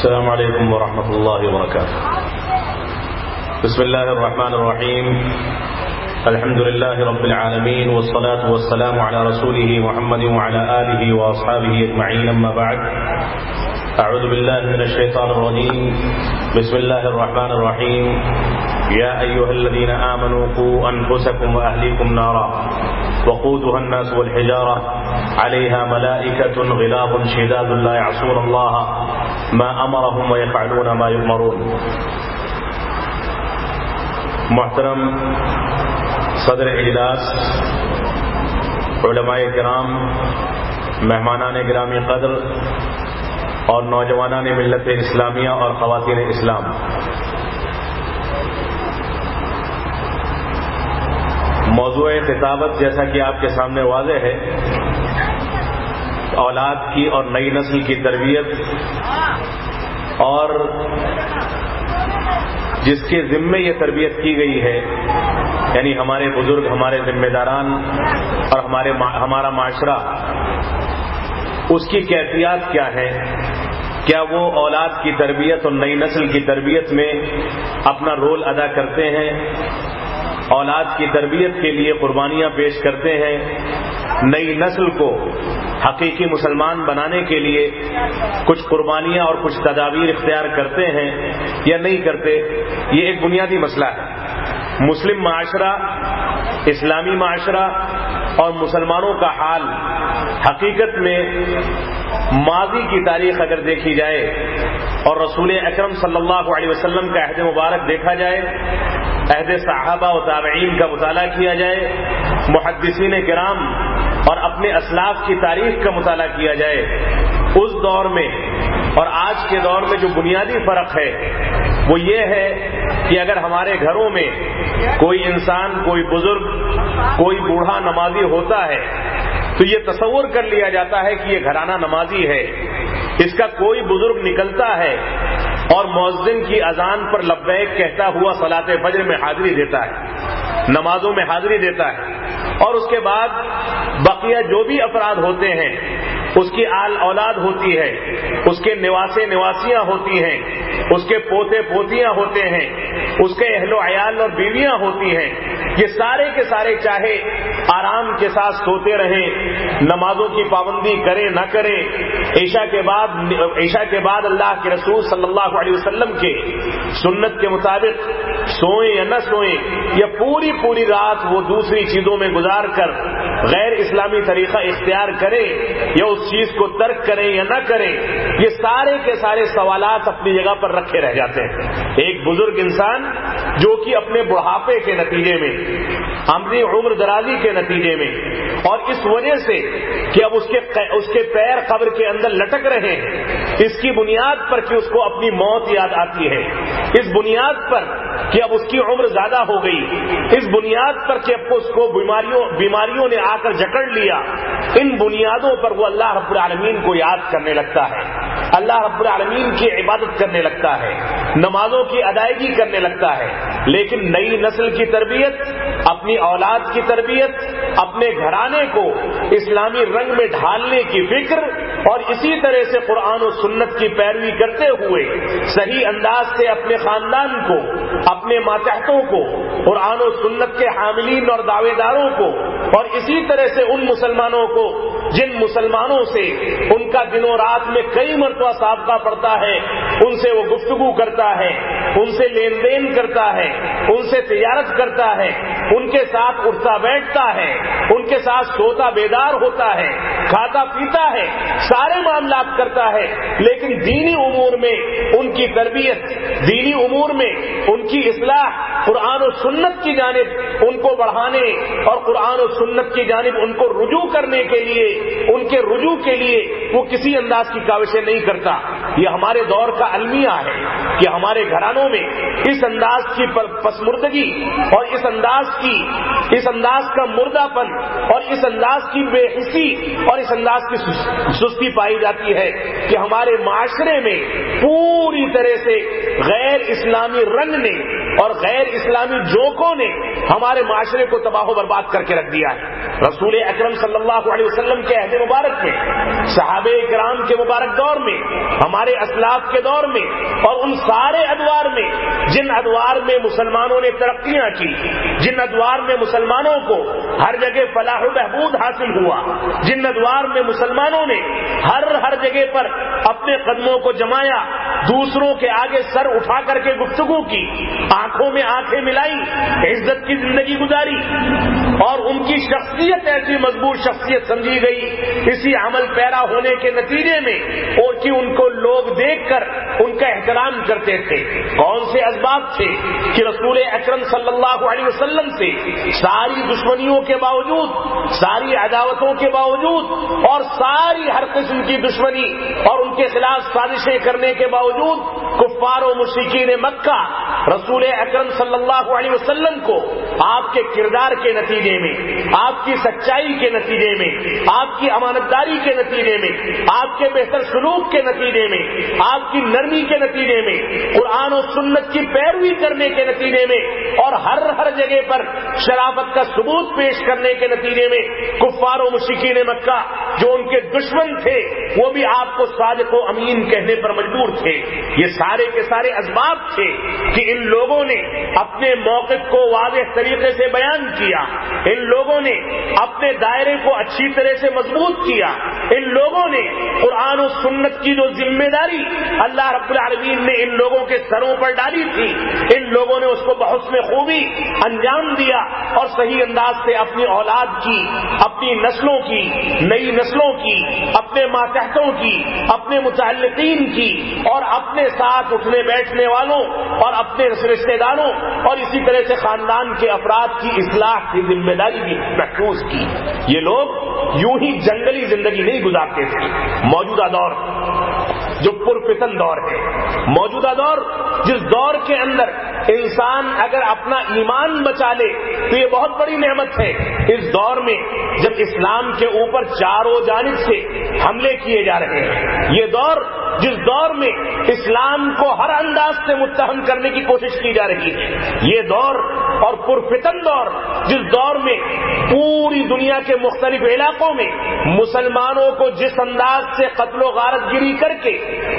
السلام علیکم ورحمۃ اللہ وبرکاتہ. بسم اللہ الرحمن الرحیم. الحمد للہ رب العالمین والصلاة والسلام علی رسولہ محمد وعلی آلہ واصحابہ اجمعین. اما بعد. اعوذ باللہ من الشیطان الرجیم. بسم اللہ الرحمن الرحیم. یا ایھا الذین آمنوا قوا انفسکم واہلیکم نارا وقودها الناس والحجارة عليها ملائكة غلاظ شداد لا يعصون الله ما أمرهم ويفعلون ما يؤمرون. محترم صدر اجلاس، علماء کرام، مہمانان گرامی قدر اور نوجوانان ملت اسلامیہ اور خواتین اسلام، موضوع خطابت جیسا کہ آپ کے سامنے واضح ہے، اولاد کی اور نئی نسل کی تربیت اور جس کے ذمے یہ تربیت کی گئی ہے، یعنی ہمارے بزرگ، ہمارے ذمہ داران اور ہمارا معاشرہ، اس کی کیفیات کیا ہے؟ کیا وہ اولاد کی تربیت اور نئی نسل کی تربیت میں اپنا رول ادا کرتے ہیں؟ اولاد کی تربیت کے لیے قربانیاں پیش کرتے ہیں؟ نئی نسل کو حقیقی مسلمان بنانے کے لیے کچھ قربانیاں اور کچھ تدابیر اختیار کرتے ہیں یا نہیں کرتے؟ یہ ایک بنیادی مسئلہ ہے. مسلم معاشرہ، اسلامی معاشرہ اور مسلمانوں کا حال حقیقت میں ماضی کی تاریخ اگر دیکھی جائے اور رسول اکرم صلی اللہ علیہ وسلم کا عہد مبارک دیکھا جائے، عہد صحابہ و تابعین کا مطالعہ کیا جائے، محدثین کرام اور اپنے اسلاف کی تاریخ کا مطالعہ کیا جائے، اس دور میں اور آج کے دور میں جو بنیادی فرق ہے وہ یہ ہے کہ اگر ہمارے گھروں میں کوئی انسان، کوئی بزرگ، کوئی بوڑھا نمازی ہوتا ہے تو یہ تصور کر لیا جاتا ہے کہ یہ گھرانہ نمازی ہے. اس کا کوئی بزرگ نکلتا ہے اور مؤذن کی اذان پر لبیک کہتا ہوا صلاۃ فجر میں حاضری دیتا ہے، نمازوں میں حاضری دیتا ہے، اور اس کے بعد بقیہ جو بھی افراد ہوتے ہیں، اس کی آل اولاد ہوتی ہے، اس کے نواسے نواسیاں ہوتی ہیں، اس کے پوتے پوتیاں ہوتے ہیں، اس کے اہل و عیال اور بیویاں ہوتی ہیں، یہ سارے کے سارے چاہے آرام کے ساتھ سوتے رہیں، نمازوں کی پابندی کریں نہ کریں، عشاء کے بعد اللہ کے رسول صلی اللہ علیہ وسلم کے سنت کے مطابق سوئیں یا نہ سوئیں، یا پوری رات وہ دوسری چیزوں میں گزار کر غیر اسلامی طریقہ اختیار کریں یا اس چیز کو ترک کریں یا نہ کریں، یہ سارے کے سارے سوالات اپنی جگہ پر رکھے رہ جاتے ہیں. ایک بزرگ انسان جو کہ اپنے بڑھاپے کے نتیجے میں، اپنی عمر درازی کے نتیجے میں، اور اس وجہ سے کہ اب اس کے پیر قبر کے اندر لٹک رہے ہیں، اس کی بنیاد پر کہ اس کو اپنی موت یاد آتی ہے، اس بنیاد پر کہ اب اس کی عمر زیادہ ہو گئی، اس بنیاد پر کہ اب اس کو بیماریوں نے آ کر جکڑ لیا، ان بنیادوں پر وہ اللہ رب العالمین کو یاد کرنے لگتا ہے، اللہ رب العالمین کی عبادت کرنے لگتا ہے، نمازوں کی ادائیگی کرنے لگتا ہے. لیکن نئی نسل کی تربیت، اپنی اولاد کی تربیت، اپنے گھرانے کو اسلامی رنگ میں ڈھالنے کی فکر اور اسی طرح سے قرآن و سنت کی پیروی کرتے ہوئے صحیح انداز سے اپنے خاندان کو، اپنے ماتحتوں کو، قرآن و سنت کے حاملین اور دعوے داروں کو، اور اسی طرح سے ان مسلمانوں کو جن مسلمانوں سے ان کا دنوں رات میں کئی مرتبہ سابقہ پڑتا ہے، ان سے وہ گفتگو کرتا ہے، ان سے لین دین کرتا ہے، ان سے تجارت کرتا ہے، ان کے ساتھ اٹھتا بیٹھتا ہے، ان کے ساتھ سوتا بیدار ہوتا ہے، کھاتا پیتا ہے، سارے معاملات کرتا ہے، لیکن دینی امور میں ان کی تربیت، دینی امور میں ان کی اصلاح، قرآن و سنت کی جانب ان کو بڑھانے اور قرآن و سنت کی جانب ان کو رجوع کرنے کے لیے، ان کے رجوع کے لیے وہ کسی انداز کی کاوشیں نہیں کرتا. یہ ہمارے دور کا المیہ ہے کہ ہمارے گھرانوں میں اس انداز کی پسمردگی اور اس انداز کا مردہ پن اور اس انداز کی بے حسی اور اس انداز کی سستی پائی جاتی ہے کہ ہمارے معاشرے میں پوری طرح سے غیر اسلامی رنگ نے اور غیر اسلامی جوکوں نے ہمارے معاشرے کو تباہ و برباد کر کے رکھ دیا ہے۔ رسول اکرم صلی اللہ علیہ وسلم کے عہد مبارک میں، صحابہ کرام کے مبارک دور میں، ہمارے اسلاف کے دور میں، اور ان سارے ادوار میں جن ادوار میں مسلمانوں نے ترقیاں کی، جن ادوار میں مسلمانوں کو ہر جگہ فلاح و بہبود حاصل ہوا، جن ادوار میں مسلمانوں نے ہر جگہ پر اپنے قدموں کو جمایا، دوسروں کے آگے سر اٹھا کر کے گفتگو کی، آنکھوں میں آنکھیں ملائی، عزت کی زندگی گزاری، اور ان کی شخصیت ایسی مضبوط شخصیت سمجھی گئی اسی عمل پیرا ہونے کے نتیجے میں، اور کہ ان کو لوگ دیکھ کر ان کا احترام کرتے تھے۔ کون سے اسباب تھے کہ رسول اکرم صلی اللہ علیہ وسلم سے ساری دشمنیوں کے باوجود، ساری عداوتوں کے باوجود، اور ساری ہر قسم کی دشمنی اور ان کے خلاف سازشیں کرنے کے باوجود کفار و مشرکین مکہ رسول اکرم صلی اللہ علیہ وسلم کو آپ کے کردار کے نتیجے میں، آپ کی سچائی کے نتیجے میں، آپ کی امانتداری کے نتیجے میں، آپ کے بہتر سلوک کے نتیجے میں، آپ کی نرمی کے نتیجے میں، قرآن و سنت کی پیروی کرنے کے نتیجے میں، اور ہر جگہ پر شرافت کا ثبوت پیش کرنے کے نتیجے میں کفار و مشرکین مکہ جو ان کے دشمن تھے وہ بھی آپ کو صادق و امین کہنے پر مجبور تھے۔ یہ سارے کے سارے اسباب تھے کہ ان لوگوں نے اپنے موقف کو واضح طریقے سے بیان کیا، ان لوگوں نے اپنے دائرے کو اچھی طرح سے مضبوط کیا، ان لوگوں نے قرآن و سنت کی جو ذمہ داری اللہ رب العالمین نے ان لوگوں کے سروں پر ڈالی تھی، ان لوگوں نے اس کو بحسن خوبی انجام دیا، اور صحیح انداز سے اپنی اولاد کی، اپنی نسلوں کی، نئی نسلوں کی، اپنے ماتحتوں کی، اپنے متعلقین کی، اور اپنے ساتھ اٹھنے بیٹھنے والوں اور اپنے رشتے داروں اور اسی طرح سے خاندان کے افراد کی اصلاح کی ذمہ داری بھی محفوظ کی۔ یہ لوگ یوں ہی جنگلی زندگی نہیں گزارتے تھے۔ موجودہ دور جو پرفتن دور ہے، موجودہ دور جس دور کے اندر انسان اگر اپنا ایمان بچا لے تو یہ بہت بڑی نعمت ہے۔ اس دور میں جب اسلام کے اوپر چاروں جانب سے حملے کیے جا رہے ہیں، یہ دور جس دور میں اسلام کو ہر انداز سے متہم کرنے کی کوشش کی جا رہی ہے، یہ دور اور پرفتن دور جس دور میں پوری دنیا کے مختلف علاقوں میں مسلمانوں کو جس انداز سے قتل و غارت گیری کر کے،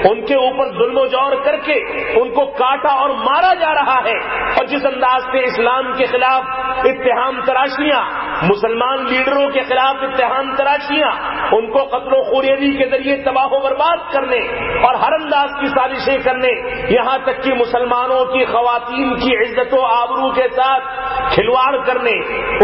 ان کے اوپر ظلم و جور کر کے ان کو کاٹا اور مارا جا رہا ہے، اور جس انداز سے اسلام کے خلاف اتہام تراشیاں، مسلمان لیڈروں کے خلاف اتہام تراشیاں، ان کو قتل و خوریزی کے ذریعے تباہ و برباد کرنے اور ہر انداز کی سازشیں کرنے، یہاں تک کہ مسلمانوں کی خواتین کی عزت و آبرو کے ساتھ کھلواڑ کرنے،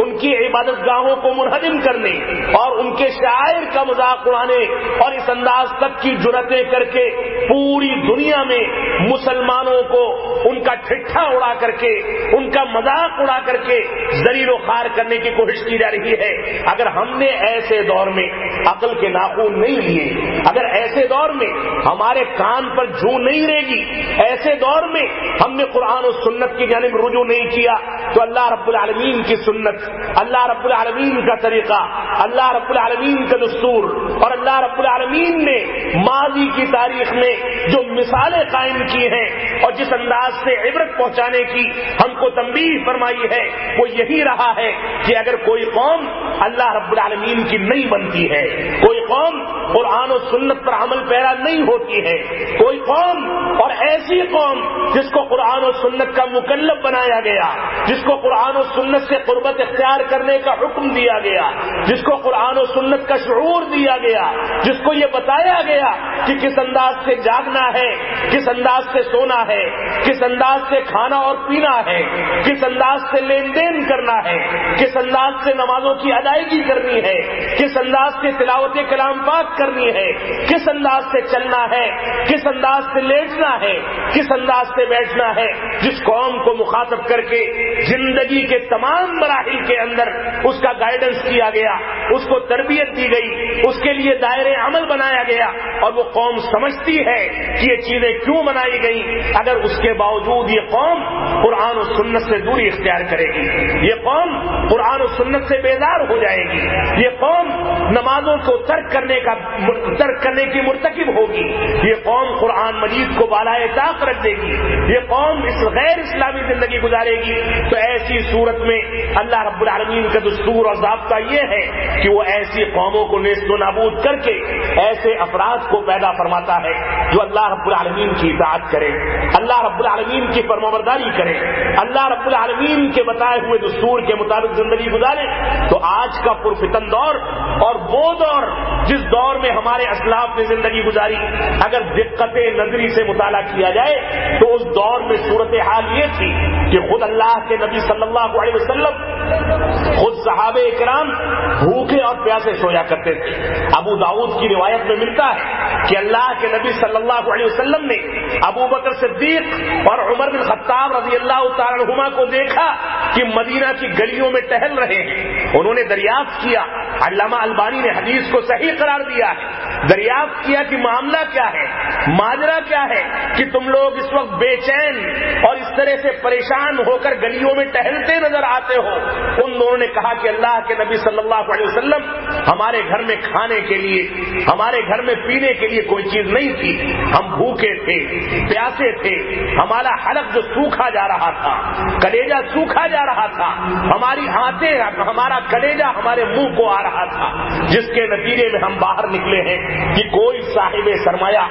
ان کی عبادت گاہوں کو منہدم کرنے اور ان کے شعائر کا مذاق اڑانے، اور اس انداز تک کی جرأتیں کر کے پوری دنیا میں مسلمانوں کو ان کا ٹھٹھا اڑا کر کے، ان کا مذاق اڑا کر کے ذلیل و خوار کرنے کی کوشش کی جا رہی ہے۔ اگر ہم نے ایسے دور میں عقل کے ناخن نہیں لیے، اگر ایسے دور میں ہمارے کان پر جوں نہیں رہے گی، ایسے دور میں ہم نے قرآن و سنت کی جانب رجوع نہیں کیا، تو اللہ رب العالمین کی سنت، اللہ رب العالمین کا طریقہ، اللہ رب العالمین کا دستور، اور اللہ رب العالمین نے ماضی کی تاریخ میں جو مثالیں قائم کی ہیں اور جس انداز سے عبرت پہنچانے کی ہم کو تنبیہ فرمائی ہے، وہ یہی رہا ہے کہ اگر کوئی قوم اللہ رب العالمین کی نہیں بنتی ہے، کوئی قوم قرآن و سنت پر عمل پیرا نہیں ہوتی ہے، کوئی قوم اور ایسی قوم جس کو قرآن و سنت کا مکلف بنایا گیا، جس کو قرآن و سنت سے قربت اختیار کرنے کا حکم دیا گیا، جس کو قرآن و سنت کا شعور دیا گیا، جس کو یہ بتایا گیا کہ کس انداز سے جاگنا ہے، کس انداز سے سونا ہے، کس انداز سے کھانا اور پینا ہے، کس انداز سے لین دین کرنا ہے، کس انداز سے نمازوں کی ادائیگی کرنی ہے، کس انداز سے تلاوت کلام پاک کرنی ہے، کس انداز سے چلنا ہے، کس انداز سے لیٹنا ہے، کس انداز سے بیٹھنا ہے، جس قوم کو مخاطب کر کے زندگی کے تمام مراحل کے اندر اس کا گائیڈنس کیا گیا، اس کو تربیت دی گئی، اس کے لیے دائرے عمل بنایا گیا اور وہ قوم سمجھتی ہے کہ یہ چیزیں کیوں بنائی گئیں، اگر اس کے باوجود یہ قوم قرآن و سنت سے دوری اختیار کرے گی، یہ قوم قرآن و سنت سے بیزار ہو جائے گی، یہ قوم نمازوں کو ترک کرنے کی مرتکب ہوگی، یہ قوم قرآن مجید کو بالائے طاق رکھ دے گی، یہ قوم اس غیر اسلامی زندگی گزارے گی۔ تو ایسی صورت میں اللہ رب العالمین کا دستور اور ضابطہ یہ ہے کہ وہ ایسی قوموں کو نیست و نابود کر کے ایسے افراد کو پیدا فرماتا ہے جو اللہ رب العالمین کی اطاعت کرے، اللہ رب العالمین کی فرمانبرداری کرے، اللہ رب العالمین کے بتائے ہوئے دستور کے مطابق زندگی گزارے۔ تو آج کا پرفتن دور اور وہ دور جس دور میں ہمارے اسلاف نے زندگی گزاری، اگر دقت نظری سے مطالعہ کیا جائے تو اس دور میں صورتحال یہ تھی کہ خود اللہ کے نبی صلی اللہ علیہ وسلم، خود صحابہ کرام بھوکے اور پیاسے سویا کرتے تھے۔ ابو داؤد کی روایت میں ملتا ہے کہ اللہ کے نبی صلی اللہ علیہ وسلم نے ابو بکر صدیق اور عمر بن خطاب رضی اللہ تعالی عنہما کو دیکھا کہ مدینہ کی گلیوں میں ٹہل رہے ہیں۔ انہوں نے دریافت کیا، علامہ البانی نے حدیث کو صحیح قرار دیا ہے، دریافت کیا کہ معاملہ کیا ہے، ماجرا کیا ہے کہ تم لوگ اس وقت بے چین اور اس طرح سے پریشان ہو کر گلیوں میں ٹہلتے نظر آتے ہو۔ ان دونوں نے کہا کہ اللہ کے نبی صلی اللہ علیہ وسلم، ہمارے گھر میں کھانے کے لیے، ہمارے گھر میں پینے کے لیے کوئی چیز نہیں تھی، ہم بھوکے تھے، پیاسے تھے، ہمارا حلق جو سوکھا جا رہا تھا، کلیجہ سوکھا جا رہا تھا، ہماری آنتیں، ہمارا کلیجہ ہمارے منہ کو آ رہا تھا، جس کے نتیجے میں ہم باہر نکلے ہیں کہ کوئی صاحب سرمایہ،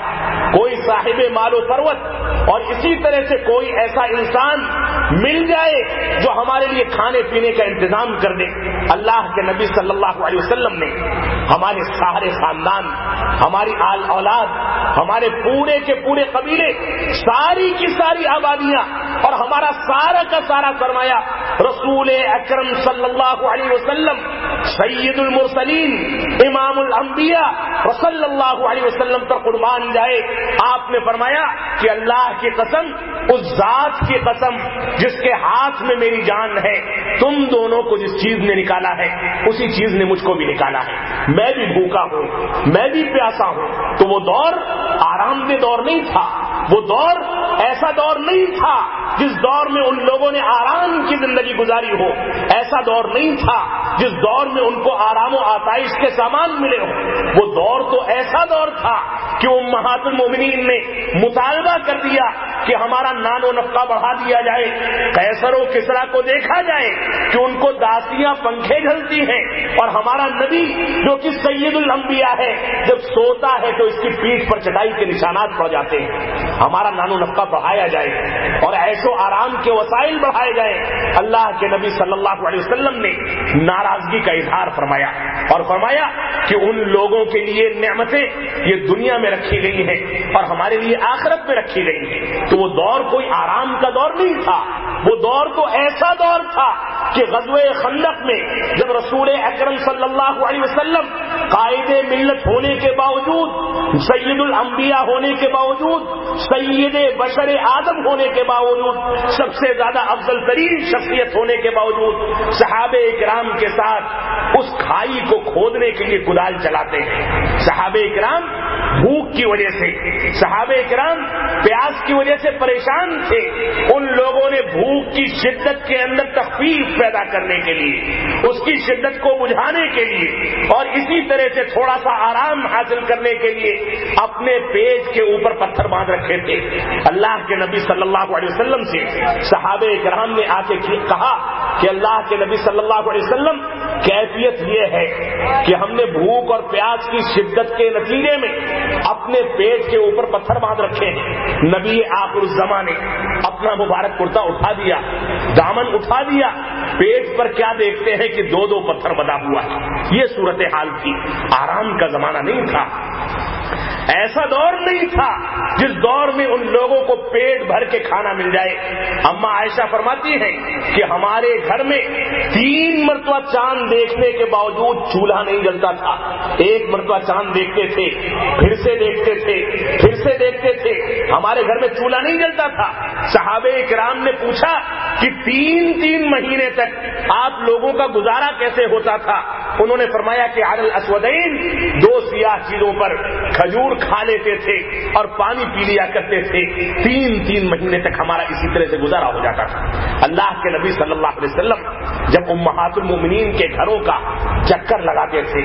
کوئی صاحب مال و ثروت اور اسی طرح سے کوئی ایسا انسان مل جائے جو ہمارے لیے کھانے پینے کا انتظام کر دے۔ اللہ کے نبی صلی اللہ علیہ وسلم نے ہمارے سارے خاندان، ہماری آل اولاد، ہمارے پورے کے پورے قبیلے، ساری کی ساری آبادیاں اور ہمارا سارا کا سارا سرمایہ رسول اکرم صلی اللہ علیہ وسلم، سید المرسلین، امام الانبیاء صلی اللہ علیہ وسلم پر قربان جائے۔ آپ نے فرمایا کہ اللہ کی قسم، اس ذات کی قسم جس کے ہاتھ میں میری جان ہے، تم دونوں کو جس چیز نے نکالا ہے اسی چیز نے مجھ کو بھی نکالا ہے، میں بھی بھوکا ہوں، میں بھی پیاسا ہوں۔ تو وہ دور آرام دہ دور نہیں تھا، وہ دور ایسا دور نہیں تھا جس دور میں ان لوگوں نے آرام کی زندگی گزاری ہو، ایسا دور نہیں تھا جس دور میں ان کو آرام و آسائش کے سامان ملے ہو۔ وہ دور تو ایسا دور تھا کہ امہات المومنین نے مطالبہ کر دیا کہ ہمارا نان و نفقہ بڑھا دیا جائے، قیصر و کسریٰ کو دیکھا جائے کہ ان کو داسیاں پنکھے جھلتی ہیں اور ہمارا نبی جو کہ سید الانبیاء ہے جب سوتا ہے تو اس کی پیٹھ پر چٹائی کے نشانات پڑ جاتے ہیں۔ ہمارا نان و نفقہ بڑھایا جائے اور عیش و آرام کے وسائل بڑھائے جائیں۔ اللہ کے نبی صلی اللہ علیہ وسلم نے ناراضگی کا اظہار فرمایا اور فرمایا کہ ان لوگوں کے لیے نعمتیں یہ دنیا میں رکھی گئی ہیں اور ہمارے لیے آخرت میں رکھی گئی ہیں۔ تو وہ دور کوئی آرام کا دور نہیں تھا، وہ دور تو ایسا دور تھا کہ غزوہ خندق میں جب رسول اکرم صلی اللہ علیہ وسلم قائد ملت ہونے کے باوجود، سید الانبیاء ہونے کے باوجود، سید بشر آدم ہونے کے باوجود، سب سے زیادہ افضل ترین شخصیت ہونے کے باوجود صحابہ کرام کے ساتھ اس کھائی کو کھودنے کے لیے کدال چلاتے ہیں۔ صحابہ کرام بھوک کی وجہ سے، صحابہ کرام پیاس کی وجہ سے پریشان تھے۔ ان لوگوں نے بھوک کی شدت کے اندر تخفیف پیدا کرنے کے لیے، اس کی شدت کو بجھانے کے لیے اور اسی طرح سے تھوڑا سا آرام حاصل کرنے کے لیے اپنے پیٹ کے اوپر پتھر باندھ رکھے تھے۔ اللہ کے نبی صلی اللہ علیہ وسلم سے صحابہ کرام نے آ کے کہا کہ اللہ کے نبی صلی اللہ علیہ وسلم، کیفیت یہ ہے کہ ہم نے بھوک اور پیاس کی شدت کے نتیجے میں اپنے پیٹ کے اوپر پتھر باندھ رکھے ہیں۔ نبی آخر الزمان نے اپنا مبارک کرتا اٹھا دیا، دامن اٹھا دیا، پیٹ پر کیا دیکھتے ہیں کہ دو دو پتھر بنا ہوا ہے۔ یہ صورتحال تھی، آرام کا زمانہ نہیں تھا، ایسا دور نہیں تھا جس دور میں ان لوگوں کو پیٹ بھر کے کھانا مل جائے۔ اما عائشہ فرماتی ہیں کہ ہمارے گھر میں 3 مرتبہ چاند دیکھنے کے باوجود چولہا نہیں جلتا تھا۔ ایک مرتبہ چاند دیکھتے تھے، پھر سے دیکھتے تھے، پھر سے دیکھتے تھے، ہمارے گھر میں چولہا نہیں جلتا تھا۔ صحابہ کرام نے پوچھا کہ 3 مہینے تک آپ لوگوں کا گزارا کیسے ہوتا تھا؟ انہوں نے فرمایا کہ علی الاسودین، 2 سیاہ چیزوں پر کھجور کھا لیتے تھے اور پانی پی لیا کرتے تھے. 3 مہینے تک ہمارا اسی طرح سے گزارا ہو جاتا تھا. اللہ کے نبی صلی اللہ علیہ وسلم جب امہات المومنین کے گھروں کا چکر لگاتے تھے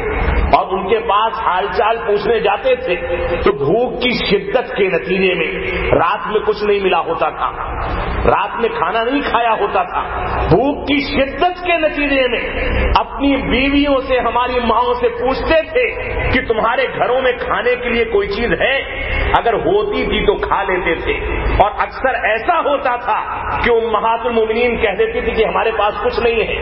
اور ان کے پاس حال چال پوچھنے جاتے تھے تو بھوک کی شدت کے نتیجے میں رات میں کچھ نہیں ملا ہوتا تھا, رات میں کھانا نہیں کھایا ہوتا تھا. بھوک کی شدت کے نتیجے میں اپنی بیویوں سے, ہماری ماؤں سے پوچھتے تھے کہ تمہارے گھروں میں کھانے کے لیے کوئی چیز ہے؟ اگر ہوتی تھی تو کھا لیتے تھے. اور اکثر ایسا ہوتا تھا کہ امہات المومنین کہہ دیتی تھی کہ ہمارے پاس کچھ نہیں ہے,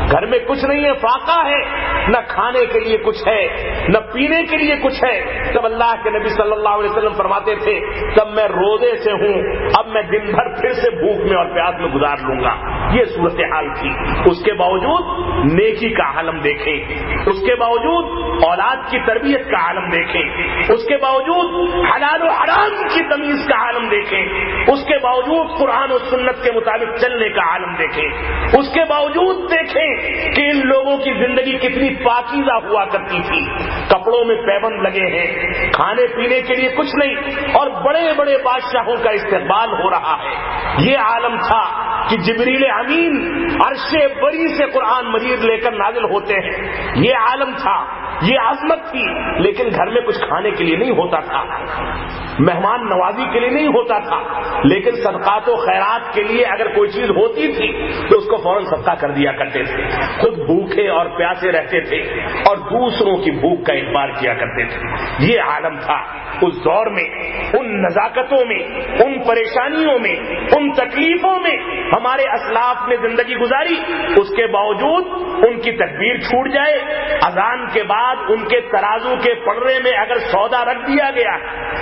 گھر میں کچھ نہیں ہے, فاقہ ہے, نہ کھانے کے لیے کچھ ہے نہ پینے کے لیے کچھ ہے. تب اللہ کے نبی صلی اللہ علیہ وسلم فرماتے تھے تب میں روزے سے ہوں, اب میں دن بھر پھر سے بھوک میں اور پیاس میں گزار لوں گا. یہ صورتحال تھی. اس کے باوجود نیکی کا عالم دیکھیں, اس کے باوجود اولاد کی تربیت کا عالم دیکھیں, اس کے باوجود حلال و حرام کی تمیز کا عالم دیکھیں, اس کے باوجود قرآن و سنت کے مطابق چلنے کا عالم دیکھیں, اس کے باوجود دیکھیں کہ ان لوگوں کی زندگی کتنی پاکیزہ ہوا کرتی تھی. کپڑوں میں پیبند لگے ہیں, کھانے پینے کے لیے کچھ نہیں, اور بڑے بڑے بادشاہوں کا استقبال ہو رہا ہے. یہ عالم تھا کہ جبریل امین عرش بری سے قرآن مجید لے کر نازل ہوتے ہیں. یہ عالم تھا, یہ عظمت تھی. لیکن گھر میں کچھ کھانے کے لیے نہیں ہوتا تھا, مہمان نوازی کے لیے نہیں ہوتا تھا, لیکن صدقات و خیرات کے لیے اگر کوئی چیز ہوتی تھی تو اس کو فوراً صدقہ کر دیا کرتے تھے. خود بھوکے اور پیاسے رہتے تھے اور دوسروں کی بھوک کا اخبار کیا کرتے تھے. یہ عالم تھا. اس دور میں ان نزاکتوں میں, ان پریشانیوں میں, ان تکلیفوں میں ہمارے اسلاف نے زندگی گزاری. اس کے باوجود ان کی تکبیر چھوٹ جائے, اذان کے بعد ان کے ترازو کے پڑے میں اگر سودا رکھ دیا گیا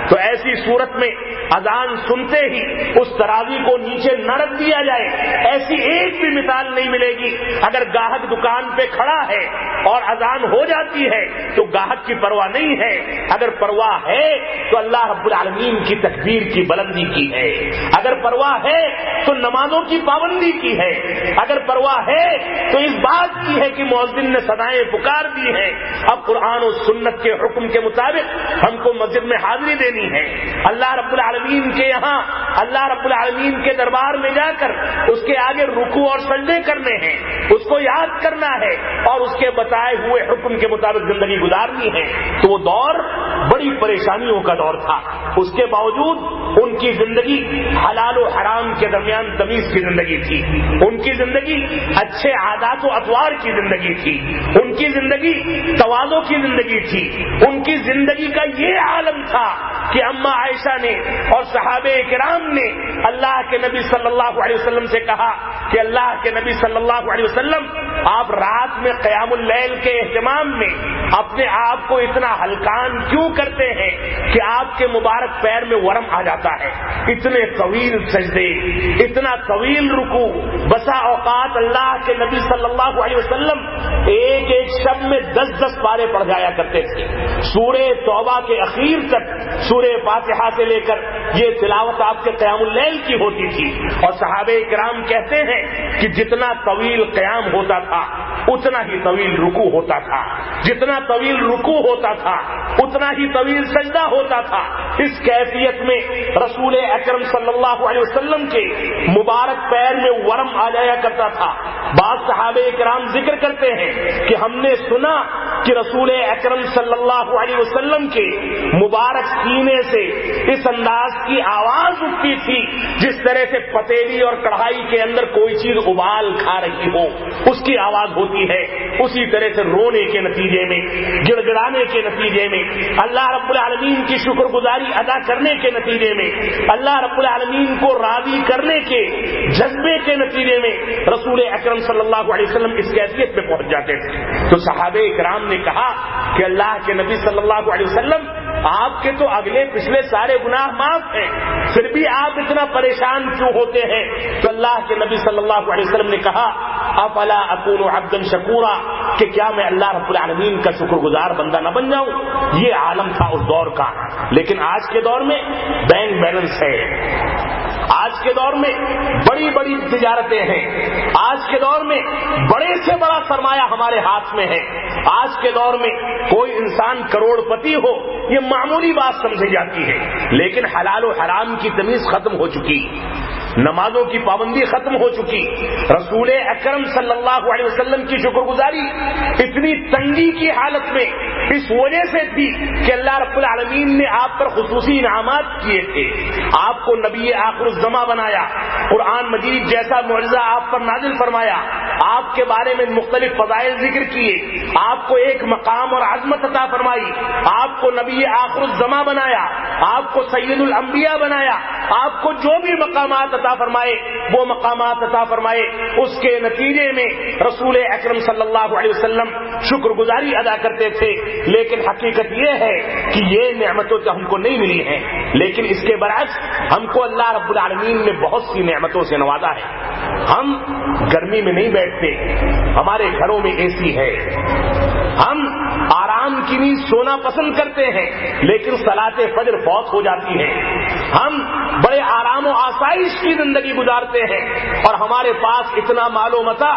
تو ایسی صورت میں اذان سنتے ہی اس ترازی کو نیچے نہ رکھ دیا جائے. ایسی ایک بھی مثال نہیں ملے گی. اگر گاہک دکان پہ کھڑا ہے اور اذان ہو جاتی ہے تو گاہک کی پرواہ نہیں ہے, اگر پرواہ ہے تو اللہ رب العالمین کی تکبیر کی بلندی کی ہے, اگر پرواہ ہے تو نمازوں کی پابندی کی ہے, اگر پرواہ ہے تو اس بات کی ہے کہ مؤذن نے صدائیں پکار دی ہیں, اب قرآن و سنت کے حکم کے مطابق ہم کو مسجد میں حاضری دینی ہے. اللہ رب العالمین کے یہاں, اللہ رب العالمین کے دربار میں جا کر اس کے آگے رکوع اور سجدے کرنے ہیں, اس کو یاد کرنا ہے اور اس کے بتائے ہوئے حکم کے مطابق زندگی گزارنی ہے. تو وہ دور بڑی پریشانیوں کا دور تھا. اس کے باوجود ان کی زندگی حلال و حرام کے درمیان تمیز کی زندگی تھی. ان کی زندگی اچھے عادات و اطوار کی زندگی تھی. ان کی زندگی تواضع کی زندگی تھی. ان کی زندگی کا یہ عالم تھا کہ اما عائشہ نے اور صحابہ کرام نے اللہ کے نبی صلی اللہ علیہ وسلم سے کہا کہ اللہ کے نبی صلی اللہ علیہ وسلم آپ رات میں قیام اللیل کے اہتمام میں اپنے آپ کو اتنا ہلکان کیوں کرتے ہیں کہ آپ کے مبارک پیر میں ورم آ جاتا ہے. اتنے طویل سجدے, اتنا طویل رکوع. بسا اوقات اللہ کے نبی صلی اللہ علیہ وسلم ایک ایک شب میں 10 پارے پڑھ جایا کرتے تھے. سورہ توبہ کے اخیر تک سورہ فاتحہ سے لے کر یہ تلاوت آپ کے قیام اللیل کی ہوتی تھی. اور صحابہ کرام کہتے ہیں کہ جتنا طویل قیام ہوتا تھا اتنا ہی طویل رکوع ہوتا تھا, جتنا طویل رکوع ہوتا تھا اتنا ہی طویل سجدہ ہوتا تھا. اس کیفیت میں رسول اکرم صلی اللہ علیہ وسلم کے مبارک پیر میں ورم آ جایا کرتا تھا. بعض صحابہ کرام ذکر کرتے ہیں کہ ہم نے سنا کہ رسول اکرم صلی اللہ علیہ وسلم کے مبارک سینے سے اس انداز کی آواز اٹھتی تھی جس طرح سے پتیلی اور کڑھائی کے اندر کوئی چیز ابال کھا رہی ہو, اس کی آواز ہوتی ہے. اسی طرح سے رونے کے نتیجے میں, گڑ گڑانے کے نتیجے میں, اللہ رب العالمین کی شکر گزاری ادا کرنے کے نتیجے میں, اللہ رب العالمین کو راضی کرنے کے جذبے کے نتیجے میں رسول اکرم صلی اللہ علیہ وسلم اس کیفیت پہ پہنچ جاتے تھے. تو صحابہ کرام نے کہا کہ اللہ کے نبی صلی اللہ علیہ وسلم آپ کے تو اگلے پچھلے سارے گناہ معاف ہیں, پھر بھی آپ اتنا پریشان کیوں ہوتے ہیں؟ تو اللہ کے نبی صلی اللہ علیہ وسلم نے کہا افلا اکون عبدا شکورا, کہ کیا میں اللہ رب العالمین کا شکر گزار بندہ نہ بن جاؤں؟ یہ عالم تھا اس دور کا. لیکن آج کے دور میں بینک بیلنس ہے, آج کے دور میں بڑی بڑی تجارتیں ہیں, آج کے دور میں بڑے سے بڑا سرمایہ ہمارے ہاتھ میں ہے. آج کے دور میں کوئی انسان کروڑ پتی ہو یہ معمولی بات سمجھی جاتی ہے، لیکن حلال و حرام کی تمیز ختم ہو چکی، نمازوں کی پابندی ختم ہو چکی. رسول اکرم صلی اللہ علیہ وسلم کی شکر گزاری اتنی تنگی کی حالت میں اس وجہ سے تھی کہ اللہ رب العالمین نے آپ پر خصوصی انعامات کیے تھے. آپ کو نبی آخر الزماں بنایا، قرآن مجید جیسا معجزہ آپ پر نازل فرمایا، آپ کے بارے میں مختلف فضائل ذکر کیے، آپ کو ایک مقام اور عظمت عطا فرمائی، آپ کو نبی آخر الزماں بنایا، آپ کو سید الانبیاء بنایا، آپ کو جو بھی مقامات عطا فرمائے وہ مقامات عطا فرمائے. اس کے نتیجے میں رسول اکرم صلی اللہ علیہ وسلم شکر گزاری ادا کرتے تھے. لیکن حقیقت یہ ہے کہ یہ نعمتوں تو ہم کو نہیں ملی ہیں، لیکن اس کے برعکس ہم کو اللہ رب العالمین نے بہت سی نعمتوں سے نوازا ہے. ہم گرمی میں نہیں بیٹھتے، ہمارے گھروں میں اے سی ہے، ہم آرام کی نیند سونا پسند کرتے ہیں، لیکن صلاۃ فجر فوت ہو جاتی ہے. ہم بڑے آرام و آسائش کی زندگی گزارتے ہیں اور ہمارے پاس اتنا مال و متاع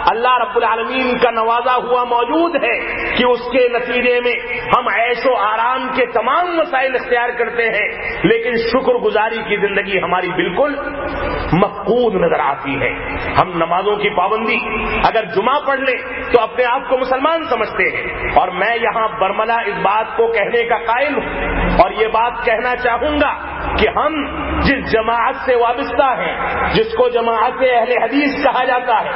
اللہ رب العالمین کا نوازا ہوا موجود ہے کہ اس کے نتیجے میں ہم عیش و آرام کے تمام مسائل اختیار کرتے ہیں، لیکن شکر گزاری کی زندگی ہماری بالکل مفقود نظر آتی ہے. ہم نمازوں کی پابندی اگر جمعہ پڑھ لیں تو اپنے آپ کو مسلمان سمجھتے ہیں، اور میں یہاں برملا اس بات کو کہنے کا قائل ہوں اور یہ بات کہنا چاہوں گا کہ ہم جس جماعت سے وابستہ ہیں، جس کو جماعت اہل حدیث کہا جاتا ہے،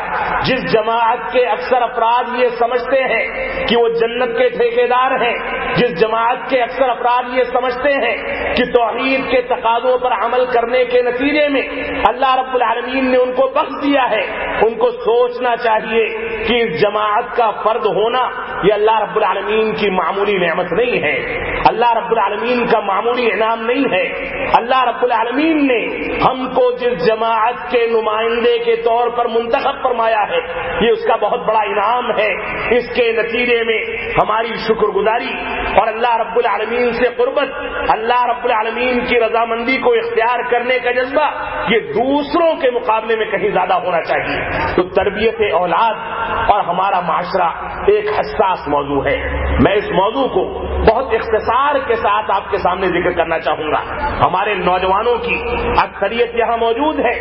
جس جماعت کے اکثر افراد یہ سمجھتے ہیں کہ وہ جنت کے ٹھیکیدار ہیں، جس جماعت کے اکثر افراد یہ سمجھتے ہیں کہ توحید کے تقاضوں پر عمل کرنے کے نتیجے میں اللہ رب العالمین نے ان کو بخش دیا ہے، ان کو سوچنا چاہیے کہ اس جماعت کا فرد ہونا یہ اللہ رب العالمین کی معمولی نعمت نہیں ہے، اللہ رب العالمین کا معمولی انعام نہیں ہے. اللہ رب العالمین نے ہم کو جس جماعت کے نمائندے کے طور پر منتخب فرمایا ہے یہ اس کا بہت بڑا انعام ہے. اس کے نتیجے میں ہماری شکر گزاری اور اللہ رب العالمین سے قربت، اللہ رب العالمین کی رضامندی کو اختیار کرنے کا جذبہ یہ دوسروں کے مقابلے میں کہیں زیادہ ہونا چاہیے. تو تربیت اولاد اور ہمارا معاشرہ ایک حساس موضوع ہے. میں اس موضوع کو بہت اختصار کے ساتھ آپ کے سامنے ذکر کرنا چاہوں گا. ہمارے نوجوانوں کی اکثریت یہاں موجود ہے.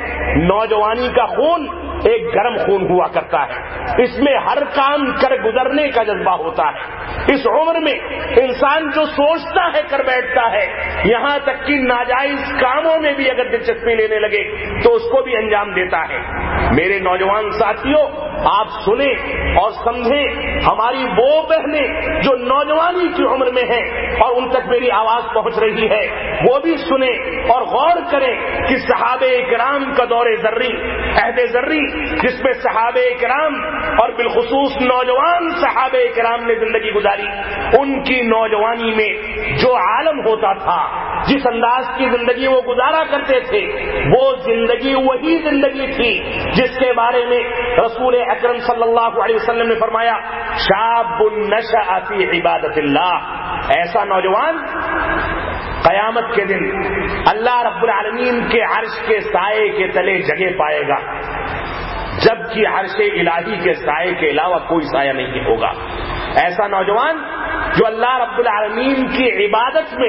نوجوانی کا خون ایک گرم خون ہوا کرتا ہے، اس میں ہر کام کر گزرنے کا جذبہ ہوتا ہے. اس عمر میں انسان جو سوچتا ہے کر بیٹھتا ہے، یہاں تک کہ ناجائز کاموں میں بھی اگر دلچسپی لینے لگے تو اس کو بھی انجام دیتا ہے. میرے نوجوان ساتھیوں، آپ سنیں اور سمجھیں، ہماری وہ بہنیں جو نوجوانی کی عمر میں ہیں اور ان تک میری آواز پہنچ رہی ہے وہ بھی سنیں اور غور کریں کہ صحابہ کرام کا دور زرعی، عہد زرعی جس میں صحابہ کرام اور بالخصوص نوجوان صحابہ کرام نے زندگی گزاری، ان کی نوجوانی میں جو عالم ہوتا تھا، جس انداز کی زندگی وہ گزارا کرتے تھے، وہ زندگی وہی زندگی تھی جس کے بارے میں رسول اکرم صلی اللہ علیہ وسلم نے فرمایا شاب نشأ فی عبادت اللہ. ایسا نوجوان قیامت کے دن اللہ رب العالمین کے عرش کے سائے کے تلے جگہ پائے گا، جبکہ عرش الہی کے سائے کے علاوہ کوئی سایہ نہیں ہوگا. ایسا نوجوان جو اللہ رب العالمین کی عبادت میں،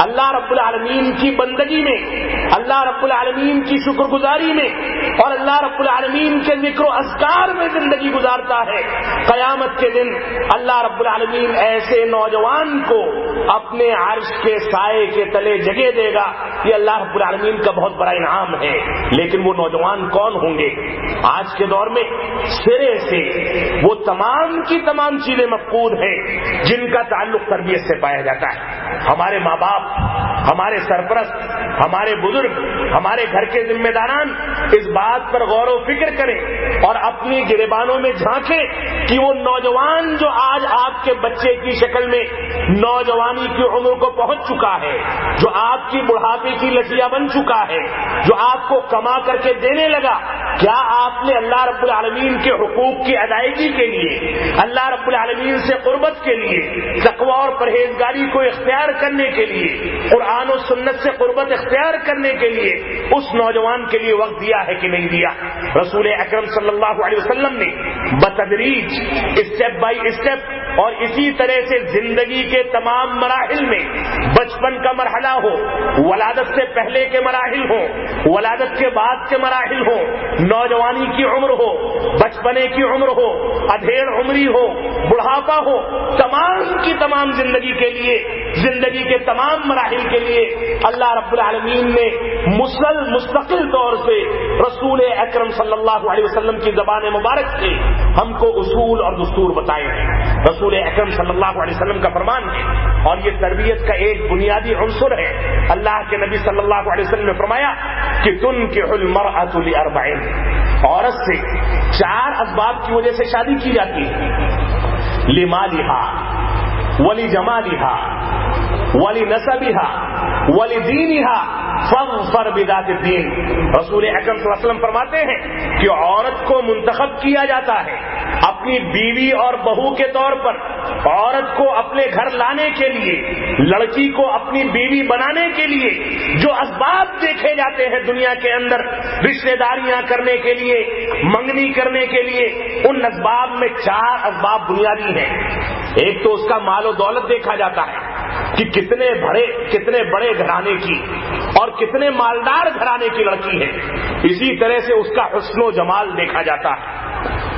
اللہ رب العالمین کی بندگی میں، اللہ رب العالمین کی شکر گزاری میں اور اللہ رب العالمین کے ذکر و اذکار میں زندگی گزارتا ہے، قیامت کے دن اللہ رب العالمین ایسے نوجوان کو اپنے عرش کے سائے کے تلے جگہ دے گا. یہ اللہ رب العالمین کا بہت بڑا انعام ہے. لیکن وہ نوجوان کون ہوں گے؟ آج کے دور میں سرے سے وہ تمام کی تمام چیزیں مفقود ہیں جن کا تعلق تربیت سے پایا جاتا ہے. ہمارے ماں باپ، ہمارے سرپرست، ہمارے بزرگ، ہمارے گھر کے ذمہ داران اس بات پر غور و فکر کریں اور اپنی گریبانوں میں جھانکیں کہ وہ نوجوان جو آج آپ کے بچے کی شکل میں نوجوانی کی عمر کو پہنچ چکا ہے، جو آپ کی بڑھاپے کی لٹیا بن چکا ہے، جو آپ کو کما کر کے دینے لگا، کیا آپ آپ نے اللہ رب العالمین کے حقوق کی ادائیگی کے لیے، اللہ رب العالمین سے قربت کے لیے، تقوی اور پرہیزگاری کو اختیار کرنے کے لیے، قرآن و سنت سے قربت اختیار کرنے کے لیے اس نوجوان کے لیے وقت دیا ہے کہ نہیں دیا؟ رسول اکرم صلی اللہ علیہ وسلم نے بتدریج، اسٹیپ بائی اسٹیپ اور اسی طرح سے زندگی کے تمام مراحل میں، بچپن کا مرحلہ ہو، ولادت سے پہلے کے مراحل ہو، ولادت کے بعد کے مراحل ہو، نوجوانی کی عمر ہو، بچپنے کی عمر ہو، ادھیڑ عمری ہو، بڑھاپا ہو، تمام کی تمام زندگی کے لیے، زندگی کے تمام مراحل کے لیے اللہ رب العالمین نے مستقل طور سے رسول اکرم صلی اللہ علیہ وسلم کی زبان مبارک سے ہم کو اصول اور دستور بتائے ہیں۔ رسول اکرم صلی اللہ علیہ وسلم کا فرمان ہے، اور یہ تربیت کا ایک بنیادی عنصر ہے۔ اللہ کے نبی صلی اللہ علیہ وسلم نے فرمایا کہ تنکح المرأة لأربع، عورت سے 4 اسباب کی وجہ سے شادی کی جاتی ہے، لمالہا ولجمالہا ولنسبہا ولدینہا فاظفر بذات الدین۔ رسول اکرم صلی اللہ علیہ وسلم فرماتے ہیں کہ عورت کو منتخب کیا جاتا ہے اپنی بیوی اور بہو کے طور پر، عورت کو اپنے گھر لانے کے لیے، لڑکی کو اپنی بیوی بنانے کے لیے جو اسباب دیکھے جاتے ہیں دنیا کے اندر، رشتہ داریاں کرنے کے لیے، منگنی کرنے کے لیے، ان اسباب میں 4 اسباب بنیادی ہیں۔ ایک تو اس کا مال و دولت دیکھا جاتا ہے کہ کتنے بڑے گھرانے کی اور کتنے مالدار گھرانے کی لڑکی ہے۔ اسی طرح سے اس کا حسن و جمال دیکھا جاتا ہے،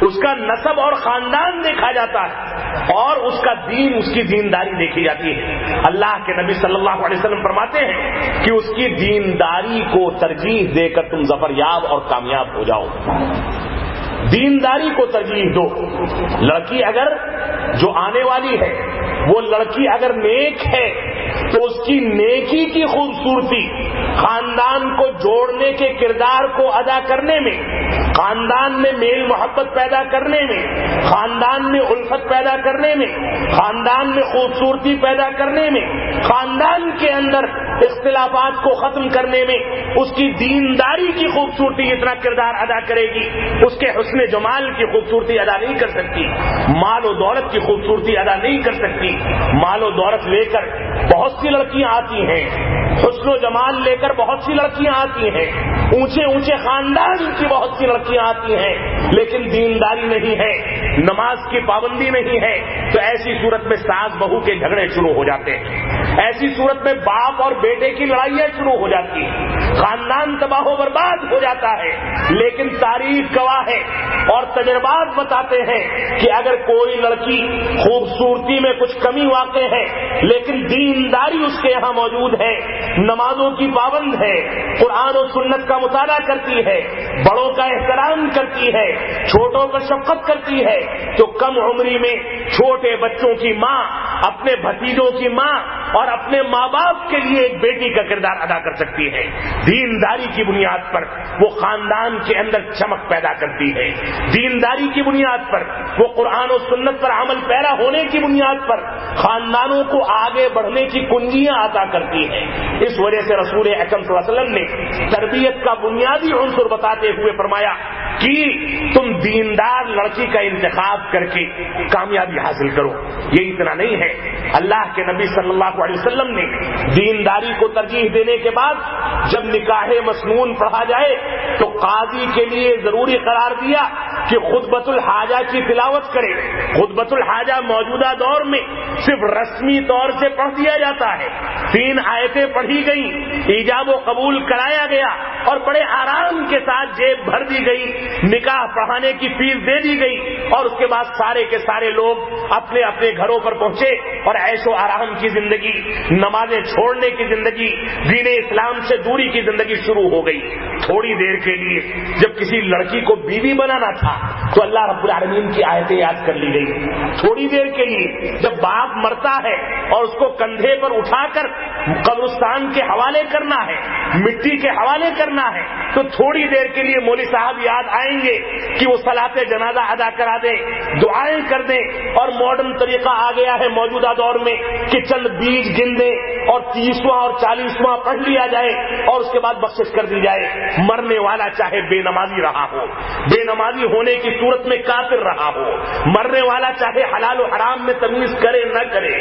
اس کا نسب اور خاندان دیکھا جاتا ہے، اور اس کا دین، اس کی دینداری دیکھی جاتی ہے۔ اللہ کے نبی صلی اللہ علیہ وسلم فرماتے ہیں کہ اس کی دینداری کو ترجیح دے کر تم ظفریاب اور کامیاب ہو جاؤ۔ دینداری کو ترجیح دو۔ لڑکی اگر جو آنے والی ہے وہ لڑکی اگر نیک ہے تو اس کی نیکی کی خوبصورتی خاندان کو جوڑنے کے کردار کو ادا کرنے میں، خاندان میں میل محبت پیدا کرنے میں، خاندان میں الفت پیدا کرنے میں، خاندان میں خوبصورتی پیدا کرنے میں، خاندان کے اندر اختلافات کو ختم کرنے میں اس کی دینداری کی خوبصورتی اتنا کردار ادا کرے گی، اس کے حسن جمال کی خوبصورتی ادا نہیں کر سکتی، مال و دولت کی خوبصورتی ادا نہیں کر سکتی۔ مال و دولت لے کر بہت سی لڑکیاں آتی ہیں، حسن و جمال لے کر بہت سی لڑکیاں آتی ہیں، اونچے اونچے خاندان کی بہت سی لڑکیاں آتی ہیں، لیکن دینداری نہیں ہے، نماز کی پابندی نہیں ہے، تو ایسی صورت میں ساس بہو کے جھگڑے شروع ہو جاتے ہیں، ایسی صورت میں باپ اور بیٹے کی لڑائیاں شروع ہو جاتی ہیں، خاندان تباہ و برباد ہو جاتا ہے۔ لیکن تاریخ گواہ ہے اور تجربات بتاتے ہیں کہ اگر کوئی لڑکی خوبصورتی میں کچھ کمی واقع ہے لیکن دینداری اس کے یہاں موجود ہے، نمازوں کی پابند ہے، قرآن و سنت کا مطالعہ کرتی ہے، بڑوں کا احترام کرتی ہے، چھوٹوں پر شفقت کرتی ہے، تو کم عمری میں چھوٹے بچوں کی ماں، اپنے بھتیجوں کی ماں اور اپنے ماں باپ کے لیے ایک بیٹی کا کردار ادا کر سکتی ہے۔ دینداری کی بنیاد پر وہ خاندان کے اندر چمک پیدا کرتی ہے، دینداری کی بنیاد پر وہ قرآن و سنت پر عمل پیرا ہونے کی بنیاد پر خاندانوں کو آگے بڑھنے کی کنجیاں عطا کرتی ہے۔ اس وجہ سے رسول اکرم صلی اللہ علیہ وسلم نے تربیت کا بنیادی عنصر بتاتے ہوئے فرمایا کہ تم دیندار لڑکی کا انتخاب کر کے کامیابی حاصل کرو۔ یہ اتنا نہیں ہے، اللہ کے نبی صلی اللہ علیہ وسلم نے دینداری کو ترجیح دینے کے بعد جب نکاح مسنون پڑھا جائے تو قاضی کے لیے ضروری قرار دیا کہ خطبۃ الحاجہ کی تلاوت کرے۔ خطبۃ الحاجہ موجودہ دور میں صرف رسمی طور سے پڑھ دیا جاتا ہے، 3 آیتیں پڑھی گئیں، ایجاب و قبول کرایا گیا اور بڑے آرام کے ساتھ جیب بھر دی گئی، نکاح پڑھانے کی فیس دے دی گئی، اور اس کے بعد سارے کے سارے لوگ اپنے اپنے گھروں پر پہنچے اور عیش و آرام کی زندگی، نمازیں چھوڑنے کی زندگی، دین اسلام سے دوری کی زندگی شروع ہو گئی۔ تھوڑی دیر کے لیے جب کسی لڑکی کو بیوی بنانا تھا تو اللہ رب العالمین کی آیتیں یاد کر لی گئی۔ تھوڑی دیر کے لیے جب باپ مرتا ہے اور اس کو کندھے پر اٹھا کر قبرستان کے حوالے کرنا ہے، مٹی کے حوالے کرنا ہے، تو تھوڑی دیر کے لیے مولوی صاحب یاد آئیں گے کہ وہ صلاۃ جنازہ ادا کرا دیں، دعائیں کر دیں، اور ماڈرن طریقہ آ گیا ہے موجودہ دور میں کہ چند بیج گن دیں اور 30واں اور 40واں پڑھ لیا جائے اور اس کے بعد بخشش کر دی جائے۔ مرنے والا چاہے بے نمازی رہا ہو، بے نمازی ہونے کی صورت میں کافر رہا ہو، مرنے والا چاہے حلال و حرام میں تمیز کرے نہ کرے،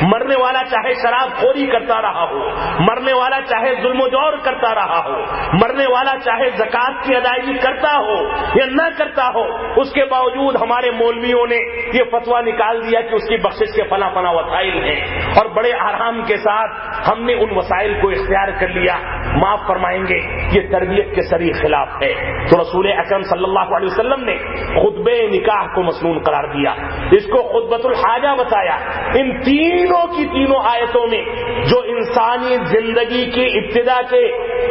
مرنے والا چاہے شراب خوری کرتا رہا ہو، مرنے والا چاہے ظلم و جور کرتا رہا ہو، مرنے والا چاہے زکوٰۃ کی ادائیگی کرتا ہو یا نہ کرتا ہو، اس کے باوجود ہمارے مولویوں نے یہ فتویٰ نکال دیا کہ اس کی بخشش کے فلاں فلاں وسائل ہیں، اور بڑے آرام کے ساتھ ہم نے ان وسائل کو اختیار کر لیا۔ معاف فرمائیں گے، یہ تربیت کے صریح خلاف ہے۔ تو رسول اکرم صلی اللہ علیہ وسلم نے خطبہ نکاح کو مسنون قرار دیا، اس کو خطبۃ الحاجہ بتایا۔ ان تینوں کی تینوں آیتوں میں جو انسانی زندگی کی ابتدا کے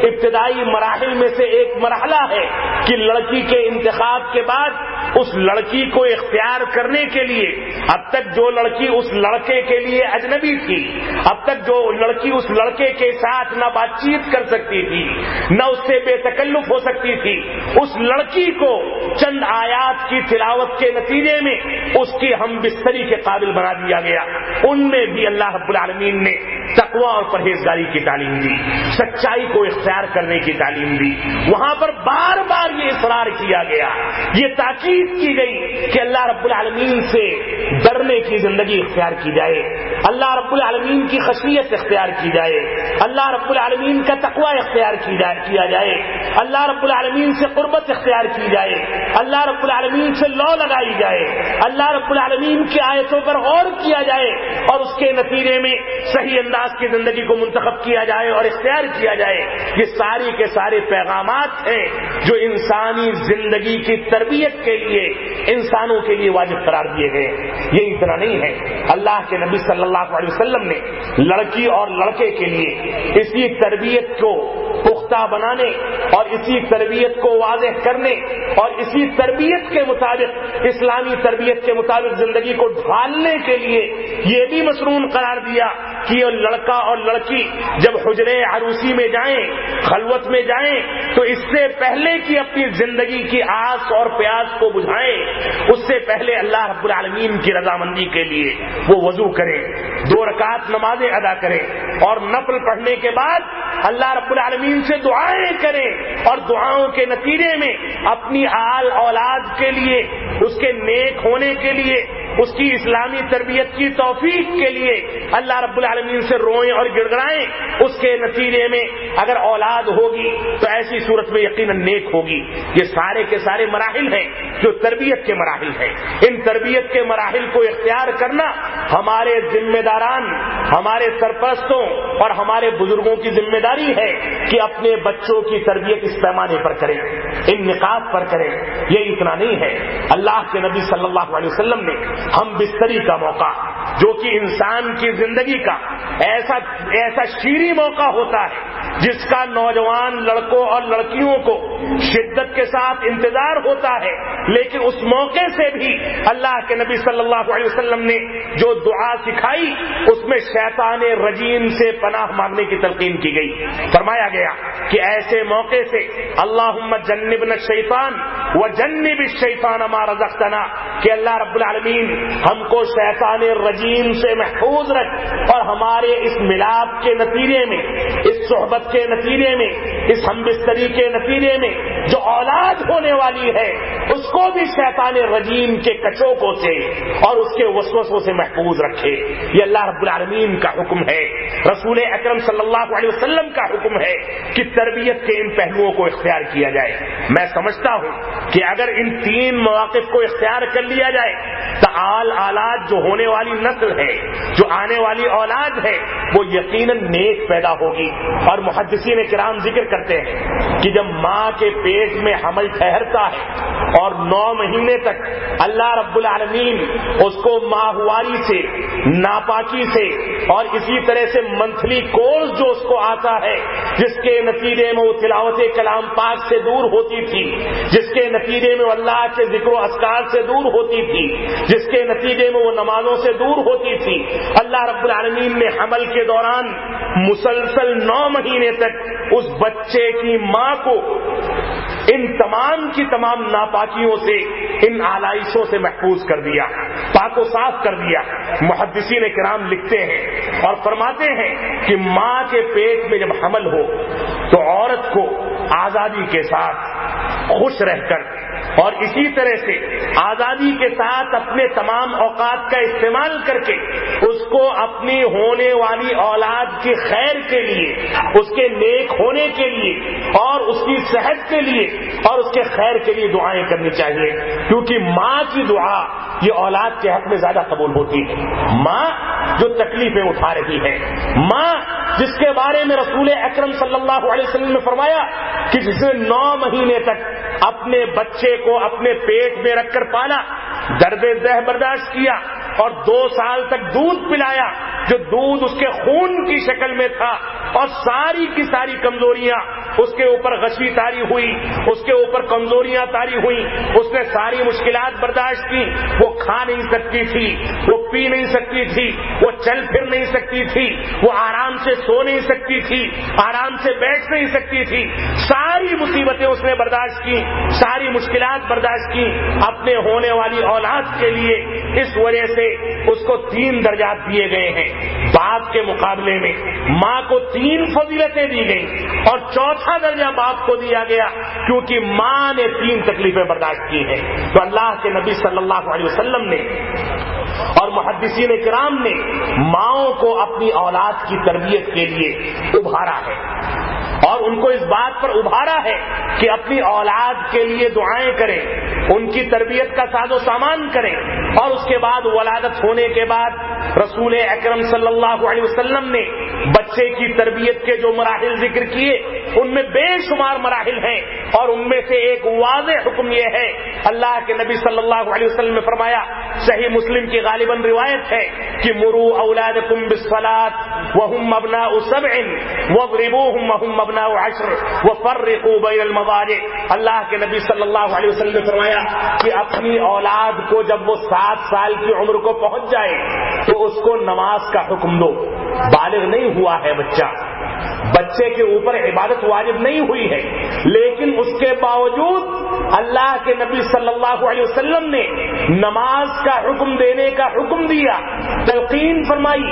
ابتدائی مراحل میں سے ایک مرحلہ ہے کہ لڑکی کے انتخاب کے بعد اس لڑکی کو اختیار کرنے کے لیے، اب تک جو لڑکی اس لڑکے کے لیے اجنبی تھی، اب تک جو لڑکی اس لڑکے کے ساتھ نہ بات چیت کر سکتی تھی، نہ اس سے بے تکلف ہو سکتی تھی، اس لڑکی کو چند آیات کی تلاوت کے نتیجے میں اس کی ہم بستری کے قابل بنا دیا گیا۔ ان میں بھی اللہ رب العالمین نے تقوی اور پرہیزگاری کی تعلیم دی، سچائی کو اختیار کرنے کی تعلیم دی۔ وہاں پر بار بار یہ اصرار کیا گیا، یہ تاکید کی گئی کہ اللہ رب العالمین سے ڈرنے کی زندگی اختیار کی جائے، اللہ رب العالمین کی خشیت اختیار کی جائے، اللہ رب العالمین کا تقوی اختیار کیا جائے، اللہ رب العالمین سے قربت اختیار کی جائے، اللہ رب العالمین سے لو لگائی جائے، اللہ رب العالمین کی آیتوں پر غور کیا جائے، اور اس کے نتیجے میں صحیح انداز کی زندگی کو منتخب کیا جائے اور اختیار کیا جائے۔ یہ ساری کے سارے پیغامات ہیں جو انسانی زندگی کی تربیت کے لیے انسانوں کے لیے واجب قرار دیے گئے۔ یہ اتنا نہیں ہے، اللہ کے نبی صلی اللہ علیہ وسلم نے لڑکی اور لڑکے کے لیے اسی تربیت کو پختہ بنانے اور اسی تربیت کو واضح کرنے اور اسی تربیت کے مطابق، اسلامی تربیت کے مطابق زندگی کو ڈھالنے کے لیے یہ بھی مسنون قرار دیا کہ یہ لڑکا اور لڑکی جب حجرے عروسی میں جائیں، خلوت میں جائیں، تو اس سے پہلے کہ اپنی زندگی کی آس اور پیاس کو بجھائیں، اس سے پہلے اللہ رب العالمین کی رضامندی کے لیے وہ وضو کریں، 2 رکعت نمازیں ادا کریں، اور نفل پڑھنے کے بعد اللہ رب العالمین سے دعائیں کریں، اور دعاؤں کے نتیجے میں اپنی آل اولاد کے لیے، اس کے نیک ہونے کے لیے، اس کی اسلامی تربیت کی توفیق کے لیے اللہ رب العالمین سے روئیں اور گڑ گڑائیں۔ اس کے نتیجے میں اگر اولاد ہوگی تو ایسی صورت میں یقیناً نیک ہوگی۔ یہ سارے کے سارے مراحل ہیں جو تربیت کے مراحل ہیں۔ ان تربیت کے مراحل کو اختیار کرنا ہمارے ذمہ داران، ہمارے سرپرستوں اور ہمارے بزرگوں کی ذمہ داری ہے کہ اپنے بچوں کی تربیت اس پیمانے پر کریں، ان نقاط پر کریں۔ یہ اتنا نہیں ہے، اللہ کے نبی صلی اللہ علیہ وسلم نے ہم بستری کا موقع، جو کہ انسان کی زندگی کا ایسا شیریں موقع ہوتا ہے جس کا نوجوان لڑکوں اور لڑکیوں کو شدت کے ساتھ انتظار ہوتا ہے، لیکن اس موقع سے بھی اللہ کے نبی صلی اللہ علیہ وسلم نے جو دعا سکھائی اس میں شیطان رجیم سے پناہ مانگنے کی تلقین کی گئی۔ فرمایا گیا کہ ایسے موقع سے اللہم جنبنا الشیطان وجنب الشیطان ما رزقتنا، کہ اللہ رب العالمین ہم کو شیطان رجیم سے محفوظ رکھ، اور ہمارے اس ملاپ کے نتیجے میں، اس صحبت کے نتیجے میں، اس ہم بستری کے نتیجے میں جو اولاد ہونے والی ہے اس کو بھی شیطان رجیم کے کچوکوں سے اور اس کے وسوسوں سے محفوظ رکھے۔ یہ اللہ رب العالمین کا حکم ہے، رسول اکرم صلی اللہ علیہ وسلم کا حکم ہے کہ تربیت کے ان پہلوؤں کو اختیار کیا جائے۔ میں سمجھتا ہوں کہ اگر ان 3 مواقف کو اختیار کر لیا جائے تو اولاد جو ہونے والی نسل ہے، جو آنے والی اولاد ہے، وہ یقیناً نیک پیدا ہوگی۔ اور محدثین کرام ذکر کرتے ہیں کہ جب ماں کے پیٹ میں حمل ٹھہرتا ہے اور 9 مہینے تک اللہ رب العالمین اس کو ماہواری سے، ناپاکی سے، اور اسی طرح سے منتھلی کورس جو اس کو آتا ہے، جس کے نتیجے میں وہ تلاوت کلام پاک سے دور ہوتی تھی، جس کے نتیجے میں وہ اللہ کے ذکر و اذکار سے دور ہوتی تھی، جس کے نتیجے میں وہ نمازوں سے دور ہوتی تھی، اللہ رب العالمین نے حمل کے دوران مسلسل 9 مہینے تک اس بچے کی ماں کو ان ان تمام کی تمام ناپاکیوں سے، ان آلائشوں سے محفوظ کر دیا، پاک و صاف کر دیا۔ محدثین کرام لکھتے ہیں اور فرماتے ہیں کہ ماں کے پیٹ میں جب حمل ہو تو عورت کو آزادی کے ساتھ خوش رہ کر اور اسی طرح سے آزادی کے ساتھ اپنے تمام اوقات کا استعمال کر کے اس کو اپنی ہونے والی اولاد کی خیر کے لیے، اس کے نیک ہونے کے لیے اور اس کی صحت کے لیے اور اس کے خیر کے لیے دعائیں کرنی چاہیے، کیونکہ ماں کی دعا یہ اولاد کے حق میں زیادہ قبول ہوتی ہے۔ ماں جو تکلیفیں اٹھا رہی ہے، ماں جس کے بارے میں رسول اکرم صلی اللہ علیہ وسلم نے فرمایا کہ جس نے 9 مہینے تک اپنے بچے کو اپنے پیٹ میں رکھ کر پالا، درد ذہ برداشت کیا اور 2 سال تک دودھ پلایا، جو دودھ اس کے خون کی شکل میں تھا، اور ساری کی ساری کمزوریاں اس کے اوپر غشی طاری ہوئی، اس کے اوپر کمزوریاں طاری ہوئی، اس نے ساری مشکلات برداشت کی، وہ کھا نہیں سکتی تھی، وہ پی نہیں سکتی تھی، وہ چل پھر نہیں سکتی تھی، وہ آرام سے سو نہیں سکتی تھی، آرام سے بیٹھ نہیں سکتی تھی، ساری مصیبتیں اس نے برداشت کی، ساری مشکلات برداشت کی اپنے ہونے والی اولاد کے لیے۔ اس وجہ سے اس کو 3 درجات دیے گئے ہیں، باپ کے مقابلے میں ماں کو 3 فضیلتیں دی گئیں اور 4تھا درجہ باپ کو دیا گیا، کیونکہ ماں نے 3 تکلیفیں برداشت کی ہیں۔ تو اللہ کے نبی صلی اللہ علیہ وسلم نے اور محدثین کرام نے ماؤں کو اپنی اولاد کی تربیت کے لیے ابھارا ہے اور ان کو اس بات پر ابھارا ہے کہ اپنی اولاد کے لیے دعائیں کریں، ان کی تربیت کا ساز و سامان کریں، اور اس کے بعد ولادت ہونے کے بعد رسول اکرم صلی اللہ علیہ وسلم نے بچے کی تربیت کے جو مراحل ذکر کیے ان میں بے شمار مراحل ہیں، اور ان میں سے ایک واضح حکم یہ ہے، اللہ کے نبی صلی اللہ علیہ وسلم نے فرمایا، صحیح مسلم کی غالباً روایت ہے کہ مروا اولادکم بالصلاۃ وهم ابناء 7 واضربوهم وهم ابناء 10 وفرقوا بین المضاجع۔ اللہ کے نبی صلی اللہ علیہ وسلم نے فرمایا کہ اپنی اولاد کو جب وہ 7 سال کی عمر کو پہنچ جائے تو اس کو نماز کا حکم دو۔ بالغ نہیں ہوا ہے بچے کے اوپر عبادت واجب نہیں ہوئی ہے، لیکن اس کے باوجود اللہ کے نبی صلی اللہ علیہ وسلم نے نماز کا حکم دینے کا حکم دیا، تلقین فرمائی،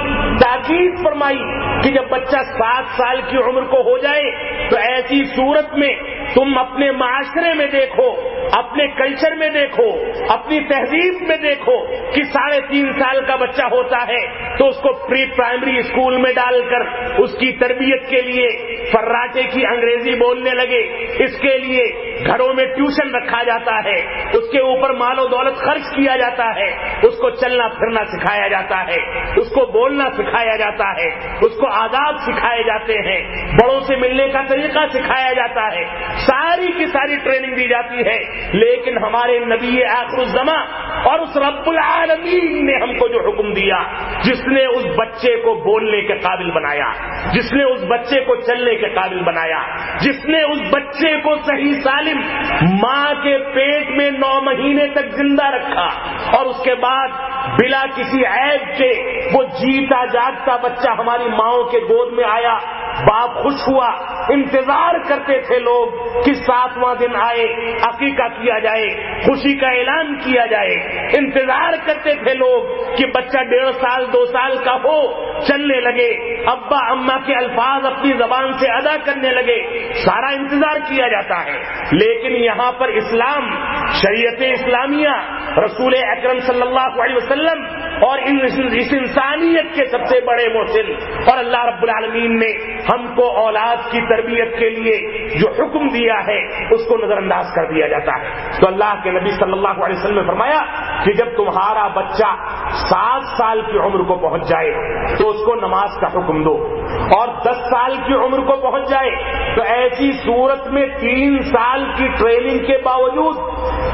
تاکید فرمائی کہ جب بچہ 7 سال کی عمر کو ہو جائے تو ایسی صورت میں تم اپنے معاشرے میں دیکھو، اپنے کلچر میں دیکھو، اپنی تہذیب میں دیکھو کہ 3.5 سال کا بچہ ہوتا ہے تو اس کو پری پرائمری اسکول میں ڈال کر اس کی تربیت کے لیے فراٹے کی انگریزی بولنے لگے، اس کے لیے گھروں میں ٹیوشن رکھا جاتا ہے، اس کے اوپر مال و دولت خرچ کیا جاتا ہے، اس کو چلنا پھرنا سکھایا جاتا ہے، اس کو بولنا سکھایا جاتا ہے، اس کو آداب سکھائے جاتے ہیں، بڑوں سے ملنے کا طریقہ سکھایا جاتا ہے، ساری کی ساری ٹریننگ دی جاتی ہے۔ لیکن ہمارے نبی آخر الزماں اور اس رب العالمین نے ہم کو جو حکم دیا، جس نے اس بچے کو بولنے کے قابل بنایا، جس نے اس بچے کو چلنے کے قابل بنایا، جس نے اس بچے کو صحیح سالم ماں کے پیٹ میں 9 مہینے تک زندہ رکھا اور اس کے بعد بلا کسی عیب کے وہ جیتا جاگتا بچہ ہماری ماؤں کے گود میں آیا، باپ خوش ہوا، انتظار کرتے تھے لوگ کہ 7واں دن آئے، عقیقہ کیا جائے، خوشی کا اعلان کیا جائے، انتظار کرتے تھے لوگ کہ بچہ 1.5 سال 2 سال کا ہو، چلنے لگے، ابا اماں کے الفاظ اپنی زبان سے ادا کرنے لگے، سارا انتظار کیا جاتا ہے۔ لیکن یہاں پر اسلام، شریعت اسلامیہ، رسول اکرم صلی اللہ علیہ وسلم اور اس انسانیت کے سب سے بڑے محسن اور اللہ رب العالمین نے ہم کو اولاد کی تربیت کے لیے جو حکم دیا ہے اس کو نظر انداز کر دیا جاتا ہے۔ تو اللہ کے نبی صلی اللہ علیہ وسلم نے فرمایا کہ جب تمہارا بچہ 7 سال کی عمر کو پہنچ جائے تو اس کو نماز کا حکم دو، اور 10 سال کی عمر کو پہنچ جائے تو ایسی صورت میں 3 سال کی ٹریننگ کے باوجود،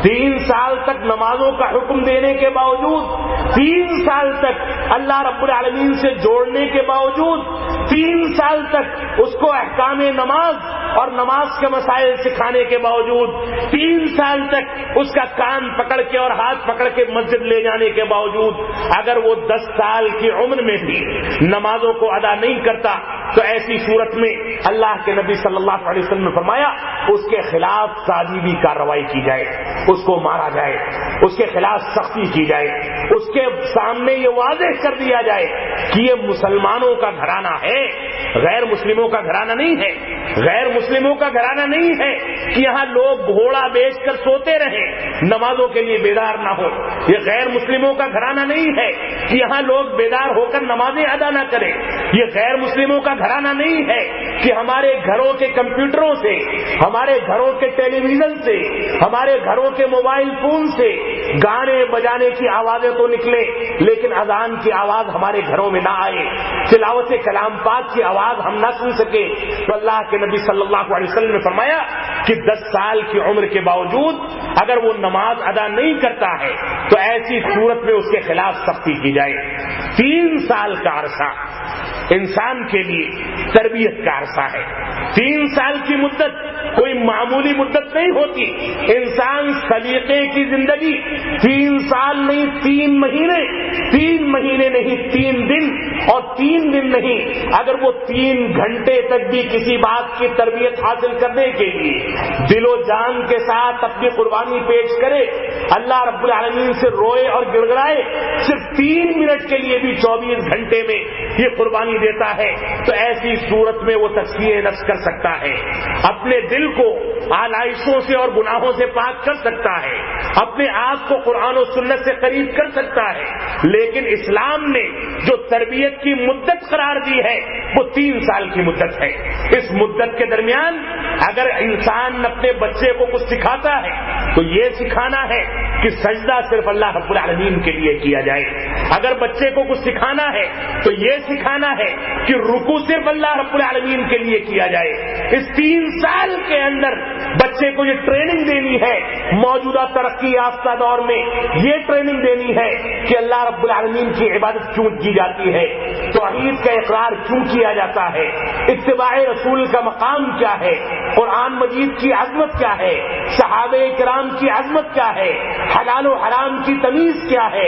3 سال تک نمازوں کا حکم دینے کے باوجود، 3 سال تک اللہ رب العالمین سے جوڑنے کے باوجود، 3 سال تک اس کو احکام نماز اور نماز کے مسائل سکھانے کے باوجود، 3 سال تک اس کا کان پکڑ کے اور ہاتھ پکڑ کے مسجد لے جانے کے باوجود، اگر وہ 10 سال کی عمر میں بھی نمازوں کو ادا نہیں کرتا تو ایسی صورت میں اللہ کے نبی صلی اللہ علیہ وسلم نے فرمایا اس کے خلاف تعذیبی کارروائی کی جائے، اس کو مارا جائے، اس کے خلاف سختی کی جائے، اس کے سامنے یہ واضح کر دیا جائے کہ یہ مسلمانوں کا گھرانہ ہے، غیر مسلموں کا گھرانہ نہیں ہے، غیر مسلموں کا گھرانہ نہیں ہے کہ یہاں لوگ گھوڑا بیچ کر سوتے رہیں، نمازوں کے لیے بیدار نہ ہو۔ یہ غیر مسلموں کا گھرانہ نہیں ہے کہ یہاں لوگ بیدار ہو کر نمازیں ادا نہ کریں۔ یہ غیر مسلموں کا گھرانہ نہیں ہے کہ ہمارے گھروں کے کمپیوٹروں سے، ہمارے گھروں کے ٹیلی ویژن سے، ہمارے گھروں کے موبائل فون سے گانے بجانے کی آوازیں تو نکلے لیکن اذان کی آواز ہمارے گھروں میں نہ آئے، تلاوت کلام پاک کی آواز ہم نہ سن سکے۔ تو اللہ کے نبی صلی اللہ علیہ وسلم نے فرمایا کہ 10 سال کی عمر کے باوجود اگر وہ نماز ادا نہیں کرتا ہے تو ایسی صورت میں اس کے خلاف سختی کی جائے۔ 3 سال کا عرصہ انسان کے لیے تربیت کا عرصہ ہے۔ 3 سال کی مدت کوئی معمولی مدت نہیں ہوتی۔ انسان سلیقے کی زندگی 3 سال نہیں 3 مہینے، 3 مہینے نہیں 3 دن، اور 3 دن نہیں، اگر وہ 3 گھنٹے تک بھی کسی بات کی تربیت حاصل کرنے کے لیے دل و جان کے ساتھ اپنی قربانی پیش کرے، اللہ رب العالمین سے روئے اور گڑ گڑائے، صرف 3 منٹ کے لیے بھی 24 گھنٹے میں یہ قربانی دیتا ہے تو ایسی صورت میں وہ تزکیہ نفس کر سکتا ہے، اپنے دل کو آلائشوں سے اور گناہوں سے پاک کر سکتا ہے، اپنے آپ کو قرآن و سنت سے قریب کر سکتا ہے۔ لیکن اسلام نے جو تربیت کی مدت قرار دی ہے وہ 3 سال کی مدت ہے۔ اس مدت کے درمیان اگر انسان اپنے بچے کو کچھ سکھاتا ہے تو یہ سکھانا ہے کہ سجدہ صرف اللہ رب العالمین کے لیے کیا جائے، اگر بچے کو کچھ سکھانا ہے تو یہ سکھانا ہے کہ رکوع صرف اللہ رب العالمین کے لیے کیا جائے۔ اس 3 سال کے اندر بچے کو یہ ٹریننگ دینی ہے، موجودہ ترقی یافتہ دور میں یہ ٹریننگ دینی ہے کہ اللہ رب العالمین کی عبادت کیوں کی جاتی ہے، توحید کا اقرار کیوں کیا جاتا ہے، اتباع رسول کا مقام کیا ہے، قرآن مجید کی عظمت کیا ہے، صحابہ کرام کی عظمت کیا ہے، حلال و حرام کی تمیز کیا ہے،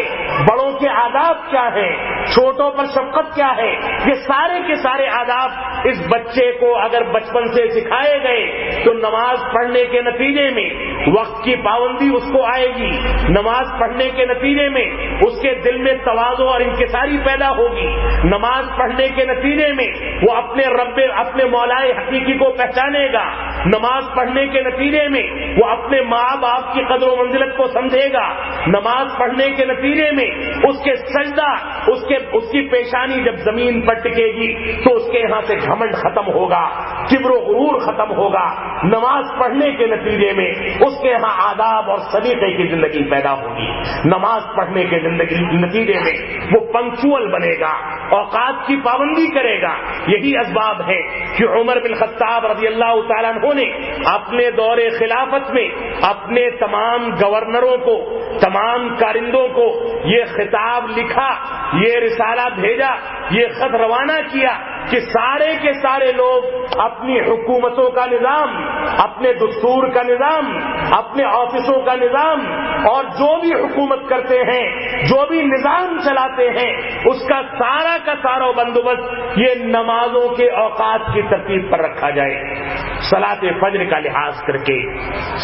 بڑوں کے آداب کیا ہیں، چھوٹوں پر شفقت کیا ہے۔ یہ سارے کے سارے آداب اس بچے کو اگر بچپن سے سکھائے گئے تو نماز پڑھنے کے نتیجے میں وقت کی پابندی اس کو آئے گی، نماز پڑھنے کے نتیجے میں اس کے دل میں تواضع اور انکساری پیدا ہوگی، نماز پڑھنے کے نتیجے میں وہ اپنے رب اپنے مولائے حقیقی کو پہچانے گا، نماز پڑھنے کے نتیجے میں وہ اپنے ماں باپ کی قدر و منزلت کو سمجھے گا، نماز پڑھنے کے نتیجے میں اس کے سجدہ اس کی پیشانی جب زمین پر ٹکے گی تو اس کے یہاں سے گھمنڈ ختم ہوگا، کبر و غرور ختم ہوگا، نماز پڑھنے کے نتیجے میں اس کے یہاں آداب اور سلیقے کی زندگی پیدا ہوگی، نماز پڑھنے کے نتیجے میں وہ پنکچوئل بنے گا، اوقات کی پابندی کرے گا۔ یہی اسباب ہے کہ عمر بن خطاب رضی اللہ تعالیٰ عنہ نے اپنے دور خلافت میں اپنے تمام گورنروں کو، تمام کارندوں کو یہ خطاب لکھا، یہ رسالہ بھیجا، یہ خط روانہ کیا کہ سارے کے سارے لوگ اپنی حکومتوں کا نظام، اپنے دستور کا نظام، اپنے آفسوں کا نظام اور جو بھی حکومت کرتے ہیں، جو بھی نظام چلاتے ہیں، اس کا سارا بندوبست یہ نمازوں کے اوقات کی ترتیب پر رکھا جائے، صلاۃ فجر کا لحاظ کر کے،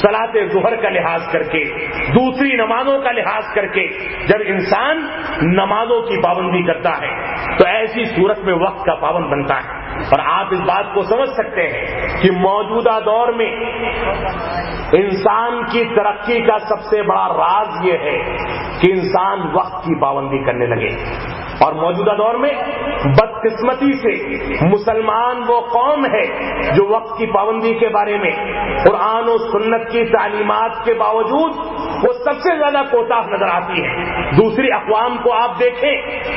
صلاۃ ظہر کا لحاظ کر کے، دوسری نمازوں کا لحاظ کر کے۔ جب انسان نمازوں کی پابندی کرتا ہے تو ایسی صورت میں وقت کا پابند بنتا ہے۔ اور آپ اس بات کو سمجھ سکتے ہیں کہ موجودہ دور میں انسان کی ترقی کا سب سے بڑا راز یہ ہے کہ انسان وقت کی پابندی کرنے لگے، اور موجودہ دور میں بدقسمتی سے مسلمان وہ قوم ہے جو وقت کی پابندی کے بارے میں قرآن و سنت کی تعلیمات کے باوجود وہ سب سے زیادہ کوتاہ نظر آتی ہے۔ دوسری اقوام کو آپ دیکھیں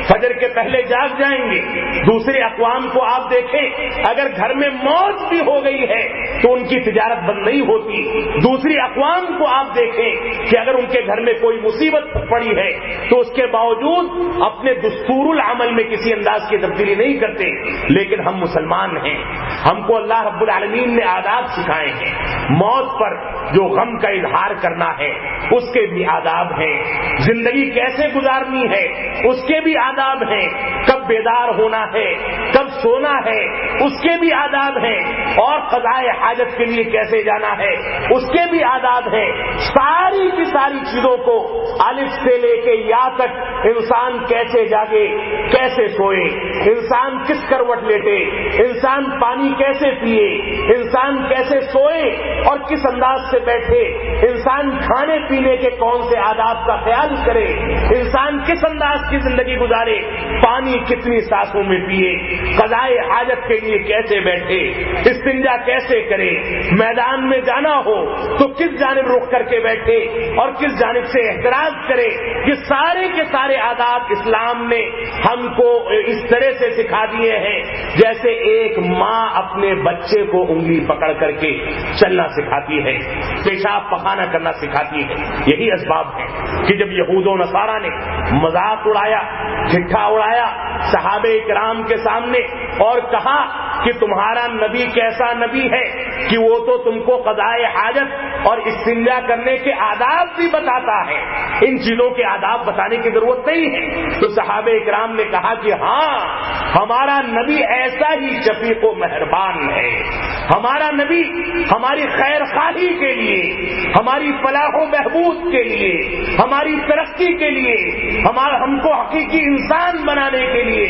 فجر کے پہلے جاگ جائیں گے، دوسری اقوام کو آپ دیکھیں اگر گھر میں موت بھی ہو گئی ہے تو ان کی تجارت بند نہیں ہوتی، دوسری اقوام کو آپ دیکھیں کہ اگر ان کے گھر میں کوئی مصیبت پڑی ہے تو اس کے باوجود اپنے دستور العمل میں کسی انداز کی تبدیلی نہیں کرتے۔ لیکن ہم مسلمان ہیں، ہم کو اللہ رب العالمین نے آداب سکھائے ہیں، موت پر جو غم کا اظہار کرنا ہے اس کے بھی آداب ہیں، زندگی کیسے گزارنی ہے اس کے بھی آداب ہیں، کب بیدار ہونا ہے، کب سونا ہے، اس کے بھی آداب ہیں، اور قضائے حاجت کے لیے کیسے جانا ہے اس کے بھی آداب ہیں۔ ساری کی ساری چیزوں کو الف سے لے کے یا تک، انسان کیسے جاگے، کیسے سوئے، انسان کس کروٹ لیٹے، انسان پانی کیسے پیے، انسان کیسے سوئے اور کس انداز سے بیٹھے، انسان کھانے پینے کے کون سے آداب کا خیال کرے، انسان کس انداز کی زندگی گزارے، پانی کتنی سانسوں میں پیے، قضائے حاجت کے لیے کیسے بیٹھے، استنجا کیسے کرے، میدان میں جانا ہو تو کس جانب رخ کر کے بیٹھے اور کس جانب سے احتراز کرے، یہ سارے کے سارے آداب اسلام نے ہم کو اس طرح سے سکھا دیے ہیں جیسے ایک ماں اپنے بچے کو انگلی پکڑ کر کے چلنا سکھاتی ہے، پیشاب پخانا کرنا سکھاتی ہے۔ یہی اسباب ہے کہ جب یہود و نصارہ نے مذاق اڑایا، ٹھٹھا اڑایا صحابہ کرام کے سامنے اور کہا کہ تمہارا نبی کیسا نبی ہے کہ وہ تو تم کو قضائے حاجت اور استنجا کرنے کے آداب بھی بتاتا ہے، ان چیزوں کے آداب بتانے کی ضرورت نہیں ہے۔ تو صحابہ کرام نے کہا کہ ہاں ہمارا نبی ایسا ہی شفیق و مہربان ہے، ہمارا نبی ہماری خیر خواہی کے لیے، ہماری فلاح و بہبود کے لیے، ہماری ترقی کے لیے، ہم کو حقیقی انسان بنانے کے لیے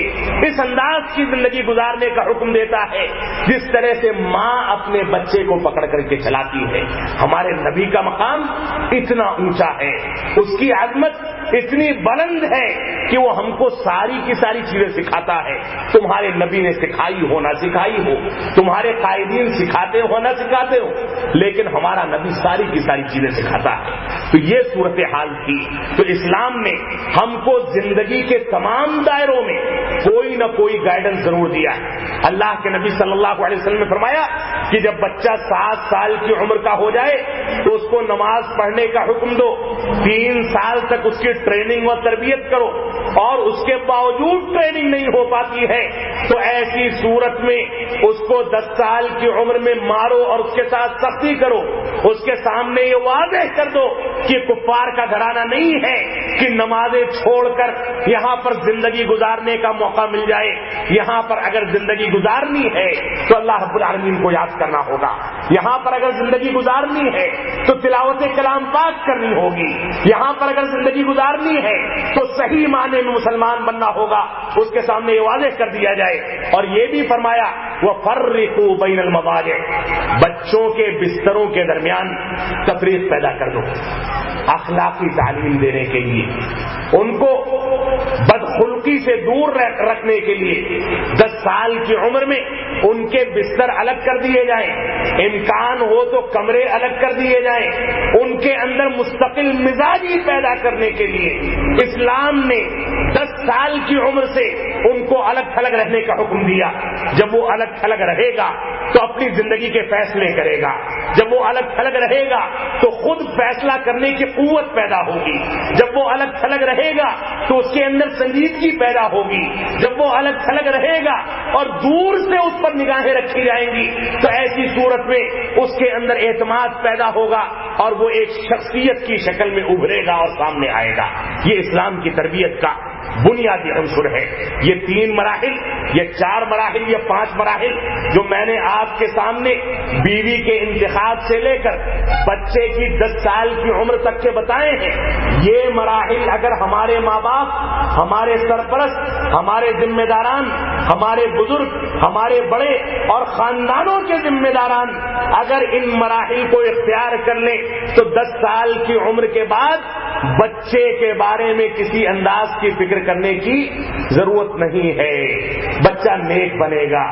اس انداز کی زندگی گزارنے کا حکم دیتا ہے جس طرح سے ماں اپنے بچے کو پکڑ کر کے چلاتی ہے۔ ہمارے نبی کا مقام اتنا اونچا ہے، اس کی عظمت اتنی بلند ہے کہ وہ ہم کو ساری کی ساری چیزیں سکھاتا ہے۔ تمہارے نبی نے سکھائی ہو نہ سکھائی ہو، تمہارے قائدین سکھاتے ہو نہ سکھاتے ہو، لیکن ہمارا نبی ساری کی ساری چیزیں سکھاتا ہے۔ تو یہ صورتحال تھی۔ تو اسلام نے ہم کو زندگی کے تمام دائروں میں کوئی نہ کوئی گائیڈنس ضرور دیا ہے۔ اللہ کے نبی صلی اللہ علیہ وسلم نے فرمایا کہ جب بچہ 7 سال کی عمر کا ہو جائے تو اس کو نماز پڑھنے کا حکم دو، 3 سال تک اس کی ٹریننگ اور تربیت کرو، اور اس کے باوجود ٹریننگ نہیں ہو پاتی ہے تو ایسی صورت میں اس کو 10 سال کی عمر میں مارو اور اس کے ساتھ سختی کرو، اس کے سامنے یہ واضح کر دو کہ کفار کا گھرانہ نہیں ہے کہ نمازیں چھوڑ کر یہاں پر زندگی گزارنے کا موقع مل جائے۔ یہاں پر اگر زندگی گزارنی ہے تو اللہ رب العالمین کو یاد کرنا ہوگا، یہاں پر اگر زندگی گزارنی ہے تو تلاوت کلام پاک کرنی ہوگی، یہاں پر اگر زندگی گزارنی ہے تو صحیح معنی میں مسلمان بننا ہوگا۔ اس کے سامنے یہ واضح کر دیا جائے، اور یہ بھی فرمایا وَفَرِّقُوا بَيْنَ الْمَضَاجِعِ، بچوں کے بستروں کے درمیان تفریق پیدا کر دو، اخلاقی تعلیم دینے کے لیے، ان کو بدخلقی سے دور رکھنے کے لیے 10 سال کی عمر میں ان کے بستر الگ کر دیے جائیں، امکان ہو تو کمرے الگ کر دیے جائیں، ان کے اندر مستقل مزاجی پیدا کرنے کے لیے اسلام نے 10 سال کی عمر سے ان کو الگ تھلگ رہنے کا حکم دیا۔ جب وہ الگ تھلگ رہے گا تو اپنی زندگی کے فیصلے کرے گا، جب وہ الگ تھلگ رہے گا تو خود فیصلہ کرنے کی قوت پیدا ہوگی، جب وہ الگ تھلگ رہے گا تو اس کے اندر سنجیدگی پیدا ہوگی، جب وہ الگ تھلگ رہے گا اور دور سے اس پر نگاہیں رکھی جائیں گی تو ایسی صورت میں اس کے اندر اعتماد پیدا ہوگا اور وہ ایک شخصیت کی شکل میں ابھرے گا اور سامنے آئے گا۔ یہ اسلام کی تربیت کا بنیادی عنصر ہے۔ یہ 3 مراحل، یہ 4 مراحل، یہ 5 مراحل جو میں نے آپ کے سامنے بیوی کے انتخاب سے لے کر بچے کی 10 سال کی عمر تک کے بتائے ہیں، یہ مراحل اگر ہمارے ماں باپ، ہمارے سرپرست، ہمارے ذمہ داران، ہمارے بزرگ، ہمارے بڑے اور خاندانوں کے ذمہ داران اگر ان مراحل کو اختیار کر لیں تو 10 سال کی عمر کے بعد بچے کے بارے میں کسی انداز کی فکر کرنے کی ضرورت نہیں ہے۔ بچہ نیک بنے گا،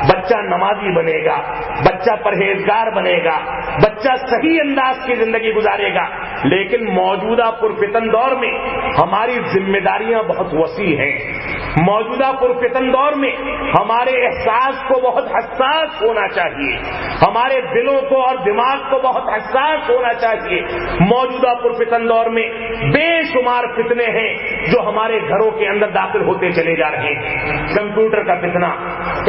بچہ نمازی بنے گا، بچہ پرہیزگار بنے گا، بچہ صحیح انداز کی زندگی گزارے گا۔ لیکن موجودہ پرفتن دور میں ہماری ذمہ داریاں بہت وسیع ہیں، موجودہ پرفتن دور میں ہمارے احساس کو بہت حساس ہونا چاہیے، ہمارے دلوں کو اور دماغ کو بہت حساس ہونا چاہیے۔ موجودہ پرفتن دور میں بے شمار فتنے ہیں جو ہمارے گھروں کے اندر داخل ہوتے چلے جا رہے ہیں۔ کمپیوٹر کا فتنہ،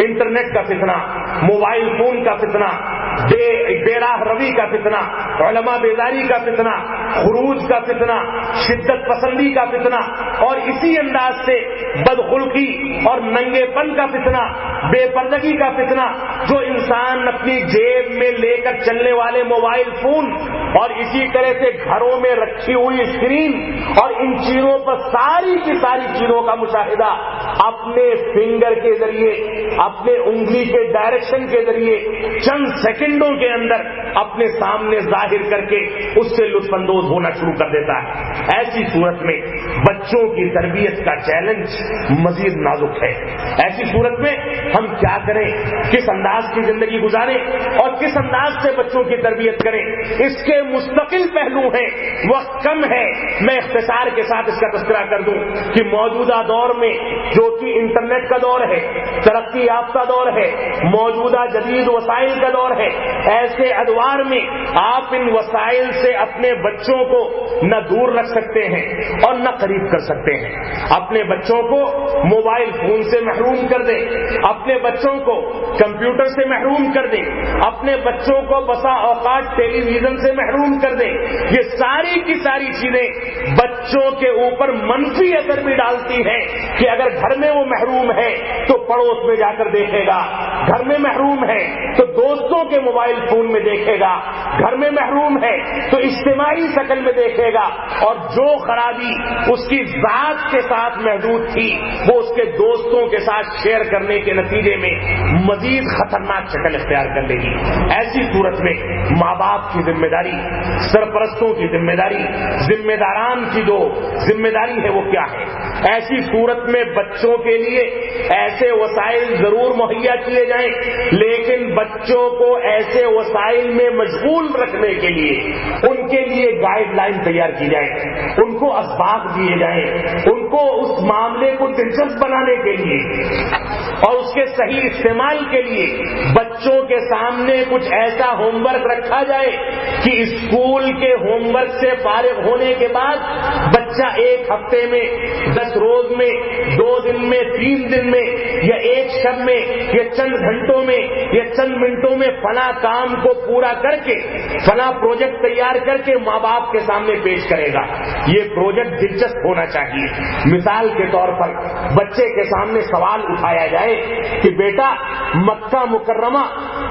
انٹرنیٹ کا فتنہ، موبائل فون کا فتنہ، بے راہ روی کا فتنہ، علماء بیداری کا فتنہ، خروج کا فتنہ، شدت پسندی کا فتنہ، اور اسی انداز سے بدخلقی اور ننگے پن کا فتنہ، بے پردگی کا فتنہ، جو انسان اپنی جیب میں لے کر چلنے والے موبائل فون اور اسی طرح سے گھروں میں رکھی ہوئی اسکرین اور ان چیزوں پر ساری کی ساری چیزوں کا مشاہدہ اپنے فنگر کے ذریعے، اپنے انگلی کے ڈائریکشن کے ذریعے چند سیکنڈوں کے اندر اپنے سامنے ظاہر کر کے اس سے لطف اندوز ہونا شروع کر دیتا ہے۔ ایسی صورت میں بچوں کی تربیت کا چیلنج مزید نازک ہے۔ ایسی صورت میں ہم کیا کریں، کس انداز کی زندگی گزاریں اور کس انداز سے بچوں کی تربیت کریں، اس کے مستقل پہلو ہیں، وقت کم ہے، میں اختصار کے ساتھ اس کا تذکرہ کر دوں کہ موجودہ دور میں جو کہ انٹرنیٹ کا دور ہے، ترقی یافتہ دور ہے، موجودہ جدید وسائل کا دور ہے، ایسے ادوار میں آپ ان وسائل سے اپنے بچوں کو نہ دور رکھ سکتے ہیں اور نہ قریب کر سکتے ہیں۔ اپنے بچوں کو موبائل فون سے محروم کر دیں، اپنے بچوں کو کمپیوٹر سے محروم کر دیں، اپنے بچوں کو بسا اوقات ٹیلی ویژن سے محروم کر دیں۔ یہ ساری کی ساری چیزیں بچوں کے اوپر منفی اثر بھی ڈالتی ہیں کہ اگر گھر میں وہ محروم ہے تو پڑوس میں جا کر دیکھے گا، گھر میں محروم ہے تو دوستوں کے موبائل فون میں دیکھے گا، گھر میں محروم ہے تو اجتماعی شکل میں دیکھے گا، اور جو خرابی اس کی ذات کے ساتھ محدود تھی وہ اس کے دوستوں کے ساتھ شیئر کرنے کے نتیجے میں مزید خطرناک شکل اختیار کر لے گی۔ ایسی صورت میں ماں باپ کی ذمہ داری، سرپرستوں کی ذمہ داری، ذمہ داران کی جو ذمہ داری ہے وہ کیا ہے؟ ایسی صورت میں بچوں کے لیے ایسے وسائل ضرور مہیا کیے جائیں، لیکن بچوں کو ایسے وسائل میں مشغول رکھنے کے لیے ان کے لیے گائیڈ لائن تیار کی جائے، ان کو اسباق دیے جائیں، ان کو اس معاملے کو دلچسپ بنانے کے لیے اور اس کے صحیح استعمال کے لیے بچوں کے سامنے کچھ ایسا ہوم ورک رکھا جائے کہ اسکول کے ہوم ورک سے فارغ ہونے کے بعد بچہ ایک ہفتے میں، 10 روز میں، 2 دن میں، 3 دن میں یا ایک شب میں یا چند گھنٹوں میں یا چند منٹوں میں فلاں کام کو پورا کر کے فلاں پروجیکٹ تیار کر کے ماں باپ کے سامنے پیش کرے گا۔ یہ پروجیکٹ دلچسپ ہونا چاہیے۔ مثال کے طور پر بچے کے سامنے سوال اٹھایا جائے کہ بیٹا مکہ مکرمہ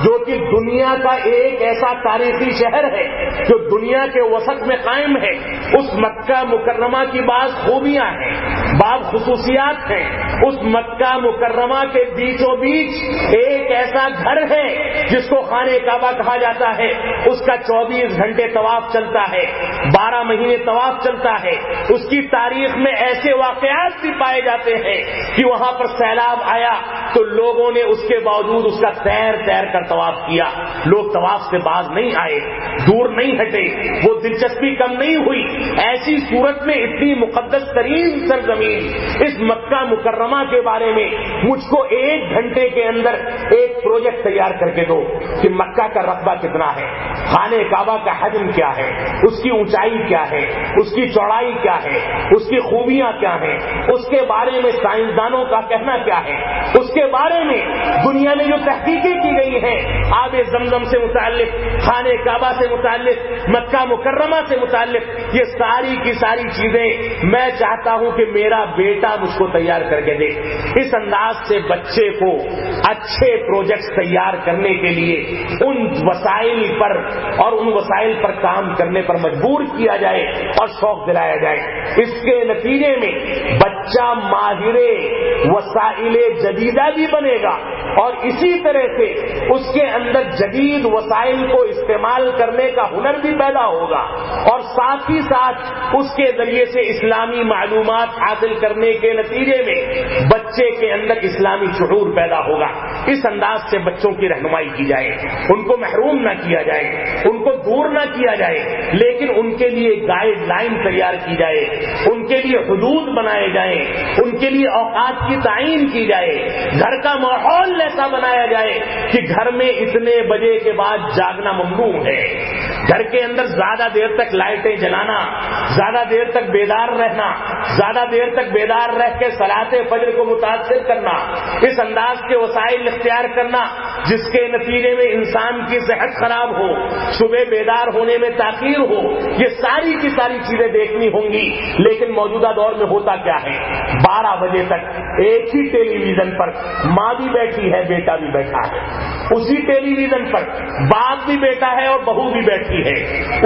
جو کہ دنیا کا ایک ایسا تاریخی شہر ہے جو دنیا کے وسط میں قائم ہے، اس مکہ مکرمہ کی بعض خوبیاں ہیں، بعض خصوصیات ہیں۔ اس مکہ مکرمہ کے بیچوں بیچ ایک ایسا گھر ہے جس کو خانہ کعبہ کہا جاتا ہے، اس کا 24 گھنٹے طواف چلتا ہے، 12 مہینے طواف چلتا ہے۔ اس کی تاریخ میں ایسے واقعات بھی پائے جاتے ہیں کہ وہاں پر سیلاب آیا تو لوگوں نے اس کے باوجود اس کا تیر کر طواف کیا، لوگ طواف سے باز نہیں آئے، دور نہیں ہٹے، وہ دلچسپی کم نہیں ہوئی۔ ایسی صورت میں اتنی مقدس ترین سرزمین اس مکہ مکرمہ کے بارے میں مجھ کو 1 گھنٹے کے اندر ایک پروجیکٹ تیار کر کے دو کہ مکہ کا رقبہ کتنا ہے، خانہ کعبہ کا حجم کیا ہے، اس کی اونچائی کیا ہے، اس کی چوڑائی کیا ہے، اس کی خوبیاں کیا ہیں، اس کے بارے میں سائنسدانوں کا کہنا کیا ہے، اس کے بارے میں دنیا میں جو تحقیقیں کی گئی ہیں آب زمزم سے متعلق، خانہ کعبہ سے متعلق، مکہ مکرمہ سے متعلق، یہ ساری کی ساری چیزیں میں چاہتا ہوں کہ میرا بیٹا مجھ کو تیار کر کے دے۔ اس انداز سے بچے کو اچھے پروجیکٹس تیار کرنے کے لیے ان وسائل پر اور ان وسائل پر کام کرنے پر مجبور کیا جائے اور شوق دلایا جائے۔ اس کے نتیجے میں بچہ ماہر وسائل جدیدہ بھی بنے گا اور اسی طرح سے اس کے اندر جدید وسائل کو استعمال کرنے کا ہنر بھی پیدا ہوگا اور ساتھ ہی ساتھ اس کے ذریعے سے اسلامی معلومات حاصل کرنے کے نتیجے میں بچے کے اندر اسلامی شعور پیدا ہوگا۔ اس انداز سے بچوں کی رہنمائی کی جائے، ان کو محروم نہ کیا جائے، ان کو دور نہ کیا جائے، لیکن ان کے لیے گائیڈ لائن تیار کی جائے، ان کے لیے حدود بنائے جائیں، ان کے لیے اوقات کی تعین کی جائے، گھر کا ماحول ایسا بنایا جائے کہ گھر میں اتنے بجے کے بعد جاگنا ممنوع ہے، گھر کے اندر زیادہ دیر تک لائٹیں جلانا، زیادہ دیر تک بیدار رہنا، زیادہ دیر تک بیدار رہ کے صلاۃ فجر کو متاثر کرنا، اس انداز کے وسائل اختیار کرنا جس کے نتیجے میں انسان کی صحت خراب ہو، صبح بیدار ہونے میں تاخیر ہو، یہ ساری کی ساری چیزیں دیکھنی ہوں گی۔ لیکن موجودہ دور میں ہوتا کیا ہے، 12 بجے تک ایک ہی ٹیلی ویژن پر ماں بھی بیٹھی ہے، بیٹا بھی بیٹھا ہے، اسی ٹیلی ویژن پر باپ بھی بیٹا ہے اور بہو بھی بیٹھی ہے،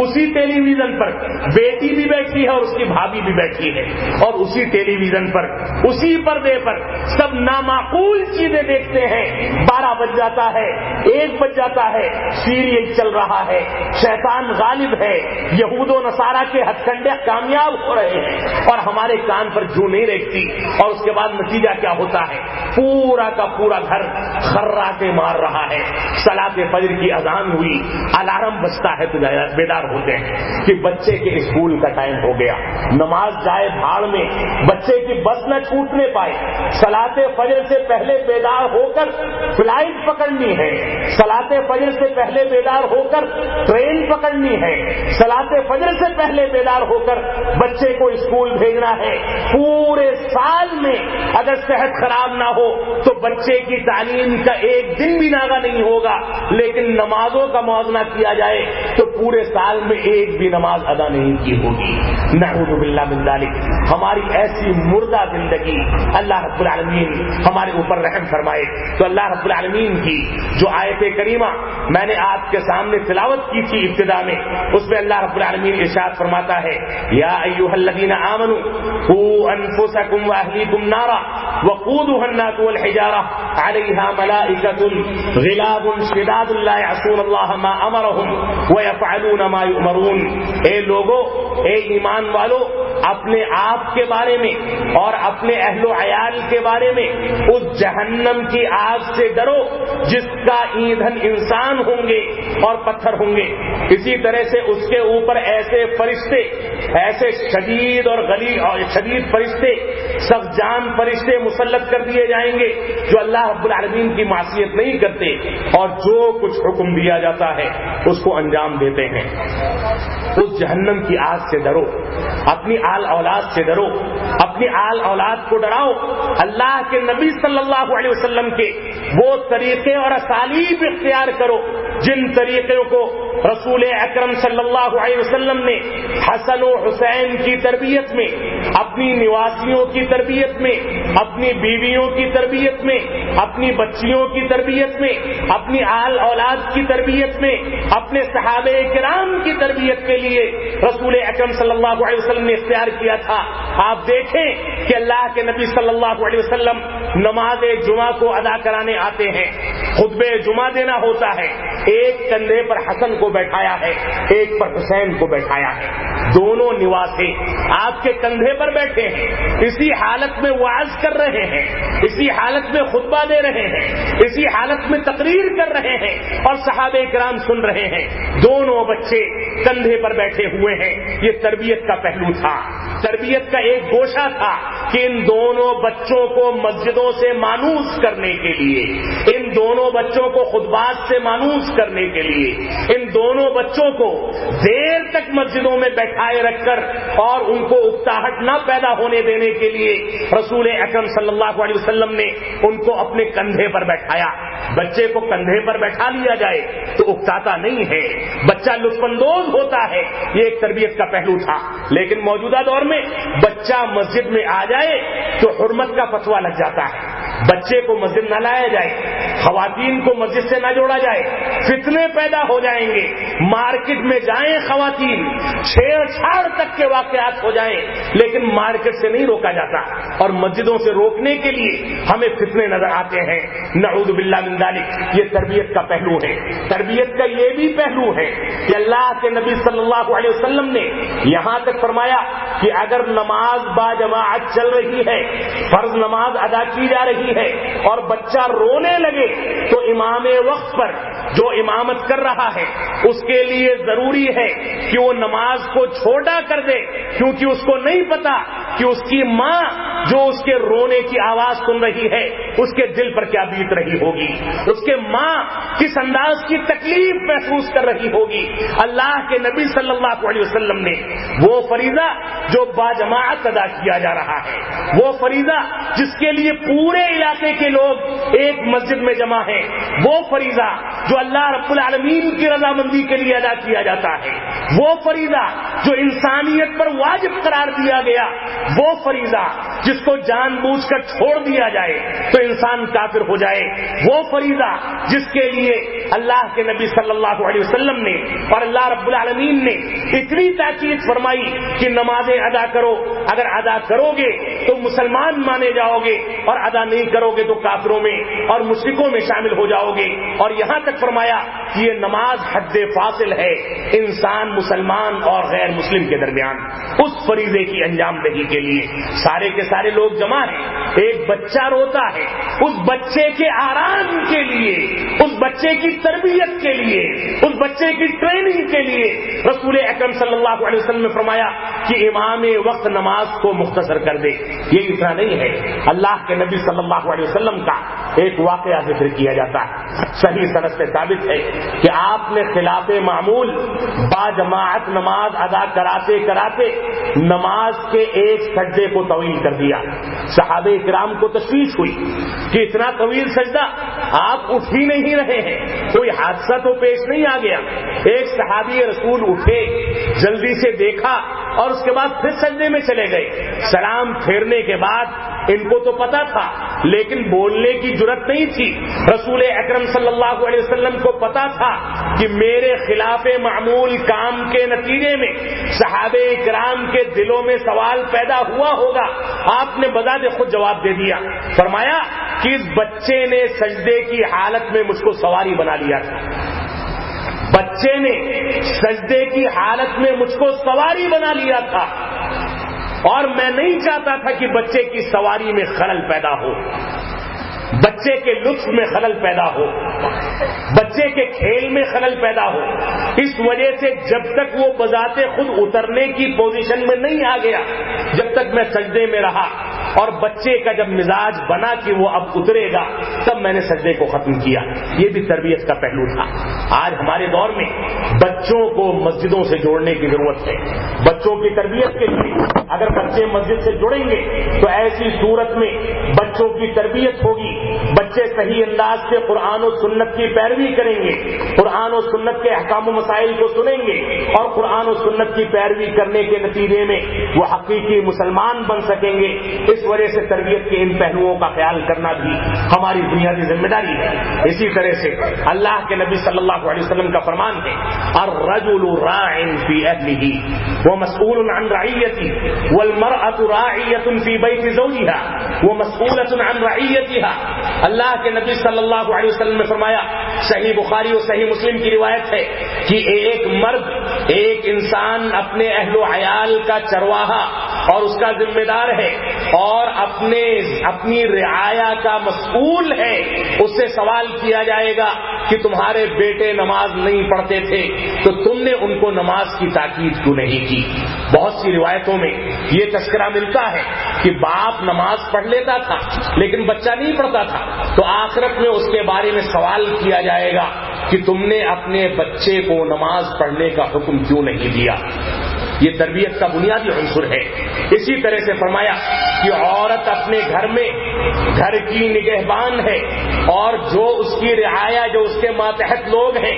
اسی ٹیلی ویژن پر بیٹی بھی بیٹھی ہے اور اس کی بھابھی بھی بیٹھی ہے، اور اسی ٹیلی ویژن پر اسی پردے پر سب نامعقول چیزیں دیکھتے ہیں۔ 12 بج جاتا ہے، 1 بج جاتا ہے، سیریل چل رہا ہے، شیطان غالب ہے، یہود و نصارہ کے ہتھ کنڈے کامیاب ہو رہے ہیں اور ہمارے کان پر جو نہیں ریکھتی، اور اس کے بعد نتیجہ کیا ہوتا ہے، پورا کا پورا گھر خراٹے مار رہا ہے۔ صلاۃ فجر کی اذان ہوئی، الارم بجتا ہے تو بیدار ہوتے ہیں کہ بچے کے اسکول کا ٹائم ہو گیا، نماز جائے بھاڑ میں، بچے کی بس نہ چھوٹنے پائے، صلاۃ فجر سے پہلے بیدار ہو کر فلائٹ پکڑنی ہے، صلاۃ فجر سے پہلے بیدار ہو کر ٹرین پکڑنی ہے، صلاۃ فجر سے پہلے بیدار ہو کر بچے کو اسکول بھیجنا ہے۔ پورے سال میں اگر صحت خراب نہ ہو تو بچے کی تعلیم کا ایک دن بھی ناغہ نہیں ہوگا، لیکن نمازوں کا موازنہ کیا جائے تو پورے سال میں ایک بھی نماز ادا نہیں کی ہوگی۔ نعوذ باللہ من ذالک، ہماری ایسی مردہ زندگی، اللہ رب العالمین ہمارے اوپر رحم فرمائے۔ تو اللہ رب العالمین کی جو آیت کریمہ میں نے آپ کے سامنے تلاوت کی تھی ابتدا میں، اس میں اللہ رب العالمین ارشاد فرماتا ہے، یا ایھا الذین آمنوا قوا انفسکم واہلیکم نارا وقودها الناس والحجارہ علیہا ملائکۃ غلاظ شداد لا یعصون اللہ ما امرهم ویفعلون ما یؤمرون۔ اے لوگو، اے ایمان والو، اپنے آپ کے بارے میں اور اپنے اہل و عیال کے بارے میں اس جہنم کی آگ سے ڈرو جس کا ایندھن انسان ہوں گے اور پتھر ہوں گے۔ اسی طرح سے اس کے اوپر ایسے فرشتے، ایسے شدید اور غلیظ اور شدید فرشتے، سخت جان فرشتے مسلط کر دیے جائیں گے جو اللہ رب العالمین کی معصیت نہیں کرتے اور جو کچھ حکم دیا جاتا ہے اس کو انجام دیتے ہیں۔ اس جہنم کی آگ سے ڈرو، اپنی آل اولاد سے ڈرو، اپنی آل اولاد کو ڈراؤ، اللہ کے نبی صلی اللہ علیہ وسلم کے وہ طریقے اور اسالیب اختیار کرو جن طریقوں کو رسول اکرم صلی اللہ علیہ وسلم نے حسن و حسین کی تربیت میں، اپنی نواسیوں کی تربیت میں، اپنی بیویوں کی تربیت میں، اپنی بچیوں کی تربیت میں، اپنی آل اولاد کی تربیت میں، اپنے صحابہ کرام کی تربیت کے لیے رسول اکرم صلی اللہ علیہ وسلم نے اختیار کیا تھا۔ آپ دیکھیں کہ اللہ کے نبی صلی اللہ علیہ وسلم نماز جمعہ کو ادا کرانے آتے ہیں، خطبہ جمعہ دینا ہوتا ہے، ایک کندھے پر حسن کو بیٹھایا ہے، ایک پر حسین کو بیٹھایا ہے، دونوں نواسے آپ کے کندھے پر بیٹھے ہیں، اسی حالت میں وعظ کر رہے ہیں، اسی حالت میں خطبہ دے رہے ہیں، اسی حالت میں تقریر کر رہے ہیں اور صحابہ کرام سن رہے ہیں، دونوں بچے کندھے پر بیٹھے ہوئے ہیں۔ یہ تربیت کا پہلو تھا، تربیت کا ایک گوشہ تھا کہ ان دونوں بچوں کو مسجدوں سے مانوس کرنے کے لیے، ان دونوں بچوں کو خطبات سے مانوس کرنے کے لیے، ان دونوں بچوں کو دیر تک مسجدوں میں بیٹھائے رکھ کر اور ان کو اکتاہٹ نہ پیدا ہونے دینے کے لیے رسول اکرم صلی اللہ علیہ وسلم نے ان کو اپنے کندھے پر بیٹھایا۔ بچے کو کندھے پر بیٹھا لیا جائے تو اکتاتا نہیں ہے، بچہ لطف اندوز ہوتا ہے، یہ ایک تربیت کا پہلو تھا۔ لیکن موجودہ دور میں بچہ مسجد میں آ جائے تو حرمت کا فتویٰ لگ جاتا ہے، بچے کو مسجد نہ لایا جائے، خواتین کو مسجد سے نہ جوڑا جائے، فتنے پیدا ہو جائیں گے، مارکیٹ میں جائیں خواتین، چھیڑ چھاڑ تک کے واقعات ہو جائیں، لیکن مارکیٹ سے نہیں روکا جاتا اور مسجدوں سے روکنے کے لیے ہمیں فتنے نظر آتے ہیں۔ نعوذ باللہ من ذالک، یہ تربیت کا پہلو ہے۔ تربیت کا یہ بھی پہلو ہے کہ اللہ کے نبی صلی اللہ علیہ وسلم نے یہاں تک فرمایا کہ اگر نماز با جماعت چل رہی ہے، فرض نماز ادا کی جا رہی ہے اور بچہ رونے لگے تو امام وقت پر جو امامت کر رہا ہے اس کے لیے ضروری ہے کہ وہ نماز کو چھوٹا کر دے، کیونکہ اس کو نہیں پتا کہ اس کی ماں جو اس کے رونے کی آواز سن رہی ہے اس کے دل پر کیا بیت رہی ہوگی، اس کے ماں کس انداز کی تکلیف محسوس کر رہی ہوگی۔ اللہ کے نبی صلی اللہ علیہ وسلم نے وہ فریضہ جو باجماعت ادا کیا جا رہا ہے، وہ فریضہ جس کے لیے پورے علاقے کے لوگ ایک مسجد میں جمع ہیں، وہ فریضہ جو اللہ رب العالمین کی رضامندی کے لیے ادا کیا جاتا ہے، وہ فریضہ جو انسانیت پر واجب قرار دیا گیا، وہ فریضہ جس کو جان بوجھ کر چھوڑ دیا جائے تو انسان کافر ہو جائے، وہ فریضہ جس کے لیے اللہ کے نبی صلی اللہ علیہ وسلم نے اور اللہ رب العالمین نے اتنی تاکید فرمائی کہ نمازیں ادا کرو، اگر ادا کرو گے تو مسلمان مانے جاؤ گے اور ادا نہیں کرو گے تو کافروں میں اور مشرکوں میں شامل ہو جاؤ گے، اور یہاں تک فرمایا کہ یہ نماز حد فاصل ہے انسان مسلمان اور غیر مسلم کے درمیان۔ اس فریضے کی انجام دہی کے لیے سارے کے سارے لوگ جمع ہیں، ایک بچہ روتا ہے، اس بچے کے آرام کے لیے، اس بچے کی تربیت کے لیے، اس بچے کی ٹریننگ کے لیے رسول اکرم صلی اللہ علیہ وسلم نے فرمایا کہ امام وقت نماز کو مختصر کر دے۔ یہ اتنا نہیں ہے، اللہ کے نبی صلی اللہ علیہ وسلم کا ایک واقعہ ذکر کیا جاتا ہے، صحیح سند سے ثابت ہے کہ آپ نے خلاف معمول باجماعت نماز ادا کراتے کراتے نماز کے ایک سجدے کو طویل کر دیا۔ صحابہ کرام کو تشویش ہوئی کہ اتنا طویل سجدہ آپ اٹھ ہی نہیں رہے ہیں، کوئی حادثہ تو پیش نہیں آ گیا۔ ایک صحابی رسول اٹھے، جلدی سے دیکھا اور اس کے بعد پھر سجدے میں چلے گئے۔ سلام پھیرنے کے بعد ان کو تو پتا تھا لیکن بولنے کی جرأت نہیں تھی۔ رسول اکرم صلی اللہ علیہ وسلم کو پتا تھا کہ میرے خلاف معمول کام کے نتیجے میں صحابہ کرام کے دلوں میں سوال پیدا ہوا ہوگا۔ آپ نے بذات خود جواب دے دیا، فرمایا کہ اس بچے نے سجدے کی حالت میں مجھ کو سواری بنا لیا تھا، بچے نے سجدے کی حالت میں مجھ کو سواری بنا لیا تھا اور میں نہیں چاہتا تھا کہ بچے کی سواری میں خلل پیدا ہو، بچے کے لطف میں خلل پیدا ہو، بچے کے کھیل میں خلل پیدا ہو۔ اس وجہ سے جب تک وہ بذات خود اترنے کی پوزیشن میں نہیں آ گیا، جب تک میں سجدے میں رہا، اور بچے کا جب مزاج بنا کہ وہ اب اترے گا تب میں نے سجدے کو ختم کیا۔ یہ بھی تربیت کا پہلو تھا۔ آج ہمارے دور میں بچوں کو مسجدوں سے جوڑنے کی ضرورت ہے۔ بچوں کی تربیت کے لیے اگر بچے مسجد سے جڑیں گے تو ایسی صورت میں بچوں کی تربیت ہوگی، بچے صحیح انداز سے قرآن و سنت کی پیروی کریں گے، قرآن و سنت کے احکام و مسائل کو سنیں گے اور قرآن و سنت کی پیروی کرنے کے نتیجے میں وہ حقیقی مسلمان بن سکیں گے۔ اس وجہ سے تربیت کے ان پہلوؤں کا خیال کرنا بھی ہماری بنیادی ذمہ داری ہے۔ اسی طرح سے اللہ کے نبی صلی اللہ علیہ وسلم کا فرمان ہے، الرجل راع فی اہلہ ومسئول عن رعیتہ والمرأة راعیۃ فی بیت زوجها ومسئولۃ عن رعیتها۔ اللہ کے نبی صلی اللہ علیہ وسلم نے فرمایا، صحیح بخاری اور صحیح مسلم کی روایت ہے کہ ایک مرد، ایک انسان اپنے اہل و عیال کا چرواہا اور اس کا ذمہ دار ہے اور اپنی رعایا کا مسئول ہے۔ اس سے سوال کیا جائے گا کہ تمہارے بیٹے نماز نہیں پڑھتے تھے تو تم نے ان کو نماز کی تاکید کیوں نہیں کی؟ بہت سی روایتوں میں یہ تذکرہ ملتا ہے کہ باپ نماز پڑھ لیتا تھا لیکن بچہ نہیں پڑھتا تھا، تو آخرت میں اس کے بارے میں سوال کیا جائے گا کہ تم نے اپنے بچے کو نماز پڑھنے کا حکم کیوں نہیں دیا؟ یہ تربیت کا بنیادی عنصر ہے۔ اسی طرح سے فرمایا کہ عورت اپنے گھر میں گھر کی نگہبان ہے اور جو اس کی رعایا، جو اس کے ماتحت لوگ ہیں،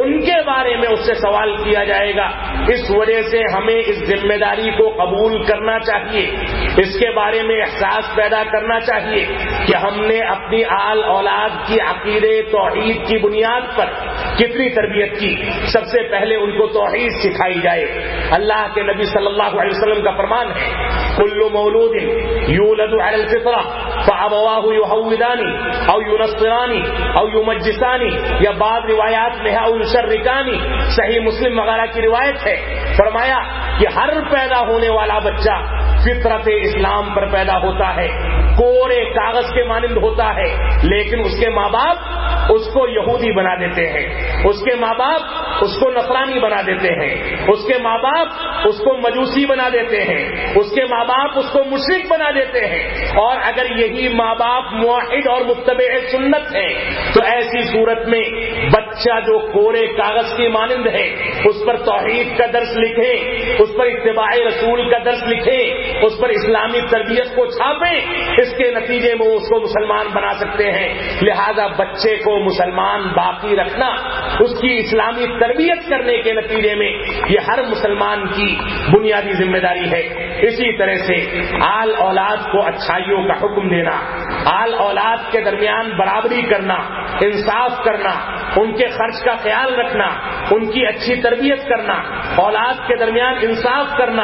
ان کے بارے میں اس سے سوال کیا جائے گا۔ اس وجہ سے ہمیں اس ذمہ داری کو قبول کرنا چاہیے، اس کے بارے میں احساس پیدا کرنا چاہیے کہ ہم نے اپنی آل اولاد کی عقیدے توحید کی بنیاد پر کتنی تربیت کی۔ سب سے پہلے ان کو توحید سکھائی جائے۔ اللہ کے نبی صلی اللہ علیہ وسلم کا فرمان ہے، کل مولود یولد علی الفطرہ فابواہ یہودانی او ینصرانی او یمجسانی، یا بعض روایات میں ہے او یشرکانی، صحیح مسلم وغیرہ کی روایت ہے۔ فرمایا کہ ہر پیدا ہونے والا بچہ فطرت اسلام پر پیدا ہوتا ہے، کورے کاغذ کے مانند ہوتا ہے، لیکن اس کے ماں باپ اس کو یہودی بنا دیتے ہیں، اس کے ماں باپ اس کو نصرانی بنا دیتے ہیں، اس کے ماں باپ اس کو مجوسی بنا دیتے ہیں، اس کے ماں باپ اس کو مشرک بنا دیتے ہیں، اور اگر یہی ماں باپ موحد اور متبع سنت ہے تو ایسی صورت میں بچہ جو کورے کاغذ کی مانند ہے اس پر توحید کا درس لکھیں، اس پر اتباع رسول کا درس لکھیں، اس پر اسلامی تربیت کو چھاپیں، اس کے نتیجے میں اس کو مسلمان بنا سکتے ہیں۔ لہذا بچے کو مسلمان باقی رکھنا، اس کی اسلامی تربیت کرنے کے نتیجے میں یہ ہر مسلمان کی بنیادی ذمہ داری ہے۔ اسی طرح سے آل اولاد کو اچھائیوں کا حکم دینا، آل اولاد کے درمیان برابری کرنا، انصاف کرنا، ان کے خرچ کا خیال رکھنا، ان کی اچھی تربیت کرنا، اولاد کے درمیان انصاف کرنا،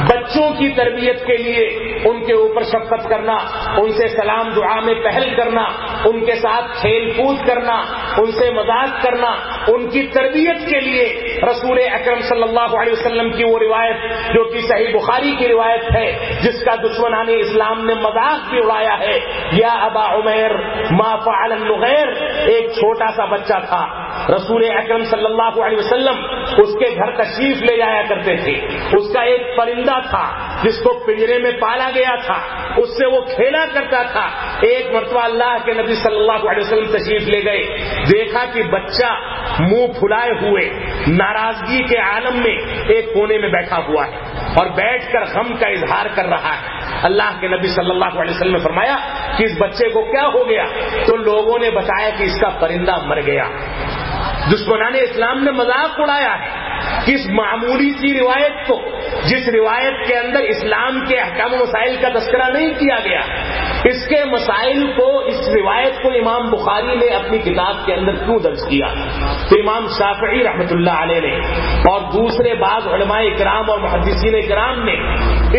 بچوں کی تربیت کے لیے ان کے اوپر شفقت کرنا، ان سے سلام دعا میں پہل کرنا، ان کے ساتھ کھیل کود کرنا، ان سے مذاق کرنا، ان کی تربیت کے لیے رسول اکرم صلی اللہ علیہ وسلم کی وہ روایت جو کہ صحیح بخاری کی روایت ہے جس کا دشمنان اسلام نے مذاق بھی اڑایا ہے، یا ابا عمیر ما فعل النغیر، ایک چھوٹا سا بچہ تھا، رسول اکرم صلی اللہ علیہ وسلم اس کے گھر تشریف لے جایا کرتے تھے، اس کا ایک پرندہ تھا جس کو پنجرے میں پالا گیا تھا، اس سے وہ کھیلا کرتا تھا۔ ایک مرتبہ اللہ کے نبی صلی اللہ علیہ وسلم تشریف لے گئے، دیکھا کہ بچہ منہ پھلائے ہوئے ناراضگی کے عالم میں ایک کونے میں بیٹھا ہوا ہے اور بیٹھ کر غم کا اظہار کر رہا ہے۔ اللہ کے نبی صلی اللہ علیہ وسلم نے فرمایا کہ اس بچے کو کیا ہو گیا؟ تو لوگوں نے بتایا کہ اس کا پرندہ مر گیا۔ دشمنان اسلام نے مذاق اڑایا ہے کہ اس معمولی سی روایت کو، جس روایت کے اندر اسلام کے احکام و مسائل کا تذکرہ نہیں کیا گیا، اس کے مسائل کو، اس روایت کو امام بخاری نے اپنی کتاب کے اندر کیوں درج کیا؟ تو امام شافعی رحمۃ اللہ علیہ نے اور دوسرے بعض علماء کرام اور محدثین کرام نے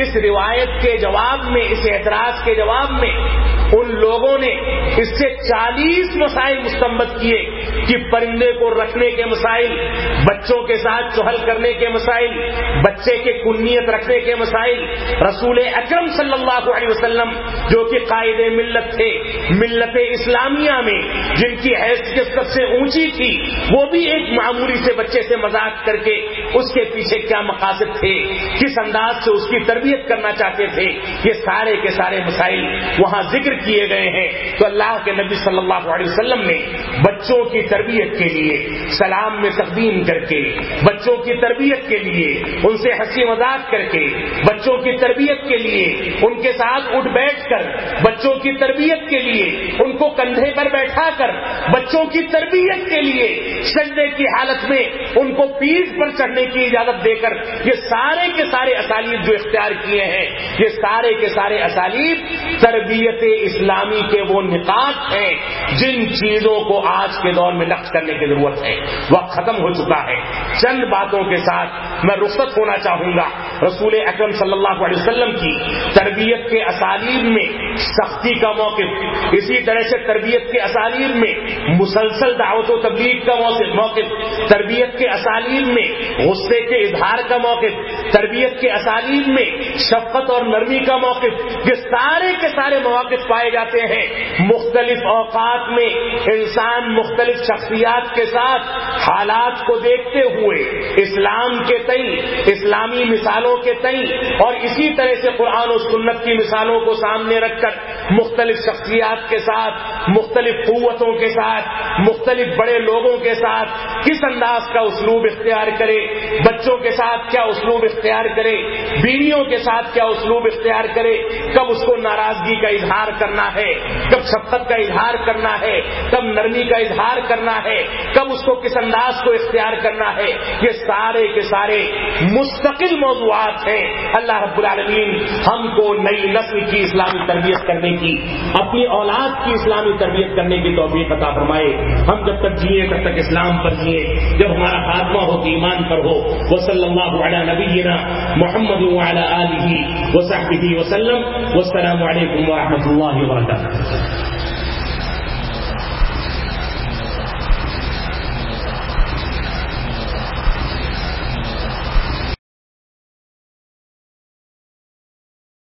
اس روایت کے جواب میں، اس اعتراض کے جواب میں ان لوگوں نے اس سے 40 مسائل مستنبط کیے کہ پرندے کو رکھنے کے مسائل، بچوں کے ساتھ چہل کرنے کے مسائل، بچے کے کنیت رکھنے کے مسائل، رسول اکرم صلی اللہ علیہ وسلم جو کہ قائد ملت تھے، ملت اسلامیہ میں جن کی حیثیت سب سے اونچی تھی، وہ بھی ایک معمولی سے بچے سے مذاق کر کے اس کے پیچھے کیا مقاصد تھے، کس انداز سے اس کی تربیت کرنا چاہتے تھے، یہ سارے کے سارے مسائل وہاں ذکر کیے گئے ہیں۔ تو اللہ کے نبی صلی اللہ علیہ وسلم نے بچوں کی تربیت کے لیے سلام میں تقدیم کر کے، بچوں کی تربیت کے لیے ان سے ہنسی مذاق کر کے، بچوں کی تربیت کے لیے ان کے ساتھ اٹھ بیٹھ کر، بچوں کی تربیت کے لیے ان کو کندھے پر بیٹھا کر، بچوں کی تربیت کے لیے سجدے کی حالت میں ان کو پیٹھ پر چڑھنے کی اجازت دے کر، یہ سارے کے سارے اسالیب جو اختیار کیے ہیں، یہ سارے کے سارے اسالیب تربیت اسلامی کے وہ نقاط ہیں جن چیزوں کو آج کے دور میں نقش کرنے کی ضرورت ہے۔ وقت ختم ہو چکا ہے، چند باتوں کے ساتھ میں رخصت ہونا چاہوں گا۔ رسول اکرم صلی اللہ علیہ وسلم کی تربیت کے اسالیب میں سختی کا موقف، اسی طرح سے تربیت کے اسالیب میں مسلسل دعوت و تبلیغ کا موقف، تربیت کے اسالیب میں غصے کے اظہار کا موقف، تربیت کے اسالیب میں شفقت اور نرمی کا موقف، یہ سارے کے سارے مواقف پائے جاتے ہیں۔ مختلف اوقات میں انسان مختلف شخصیات کے ساتھ حالات کو دیکھتے ہوئے اسلام کے تئیں، اسلامی مثالوں کے تئیں اور اسی طرح سے قرآن و سنت کی مثالوں کو سامنے رکھ کر مختلف شخصیات کے ساتھ، مختلف قوتوں کے ساتھ، مختلف بڑے لوگوں کے ساتھ کس انداز کا اسلوب اختیار کرے، بچوں کے ساتھ کیا اسلوب اختیار کرے، بیویوں کے ساتھ کیا اسلوب اختیار کرے، کب اس کو ناراضگی کا اظہار کرنا ہے، کب شفقت کا اظہار کرنا ہے، کب نرمی کا اظہار کرنا ہے، کب اس کو کس انداز کو اختیار کرنا ہے، یہ سارے کے سارے مستقل موضوعات ہیں۔ اللہ رب العالمین ہم کو نئی نسل کی اسلامی تربیت کرنے کی، اپنی اولاد کی اسلامی تربیت کرنے کی توفیق عطا فرمائے۔ ہم جب تک جیے تب تک اسلام پر جیے، جب ہمارا خاتمہ ہو تو ایمان پر ہو۔ وصلی اللہ علی نبینا محمد وعلی آلہ وصحبہ وسلم۔ والسلام علیکم ورحمۃ اللہ وبرکاتہ۔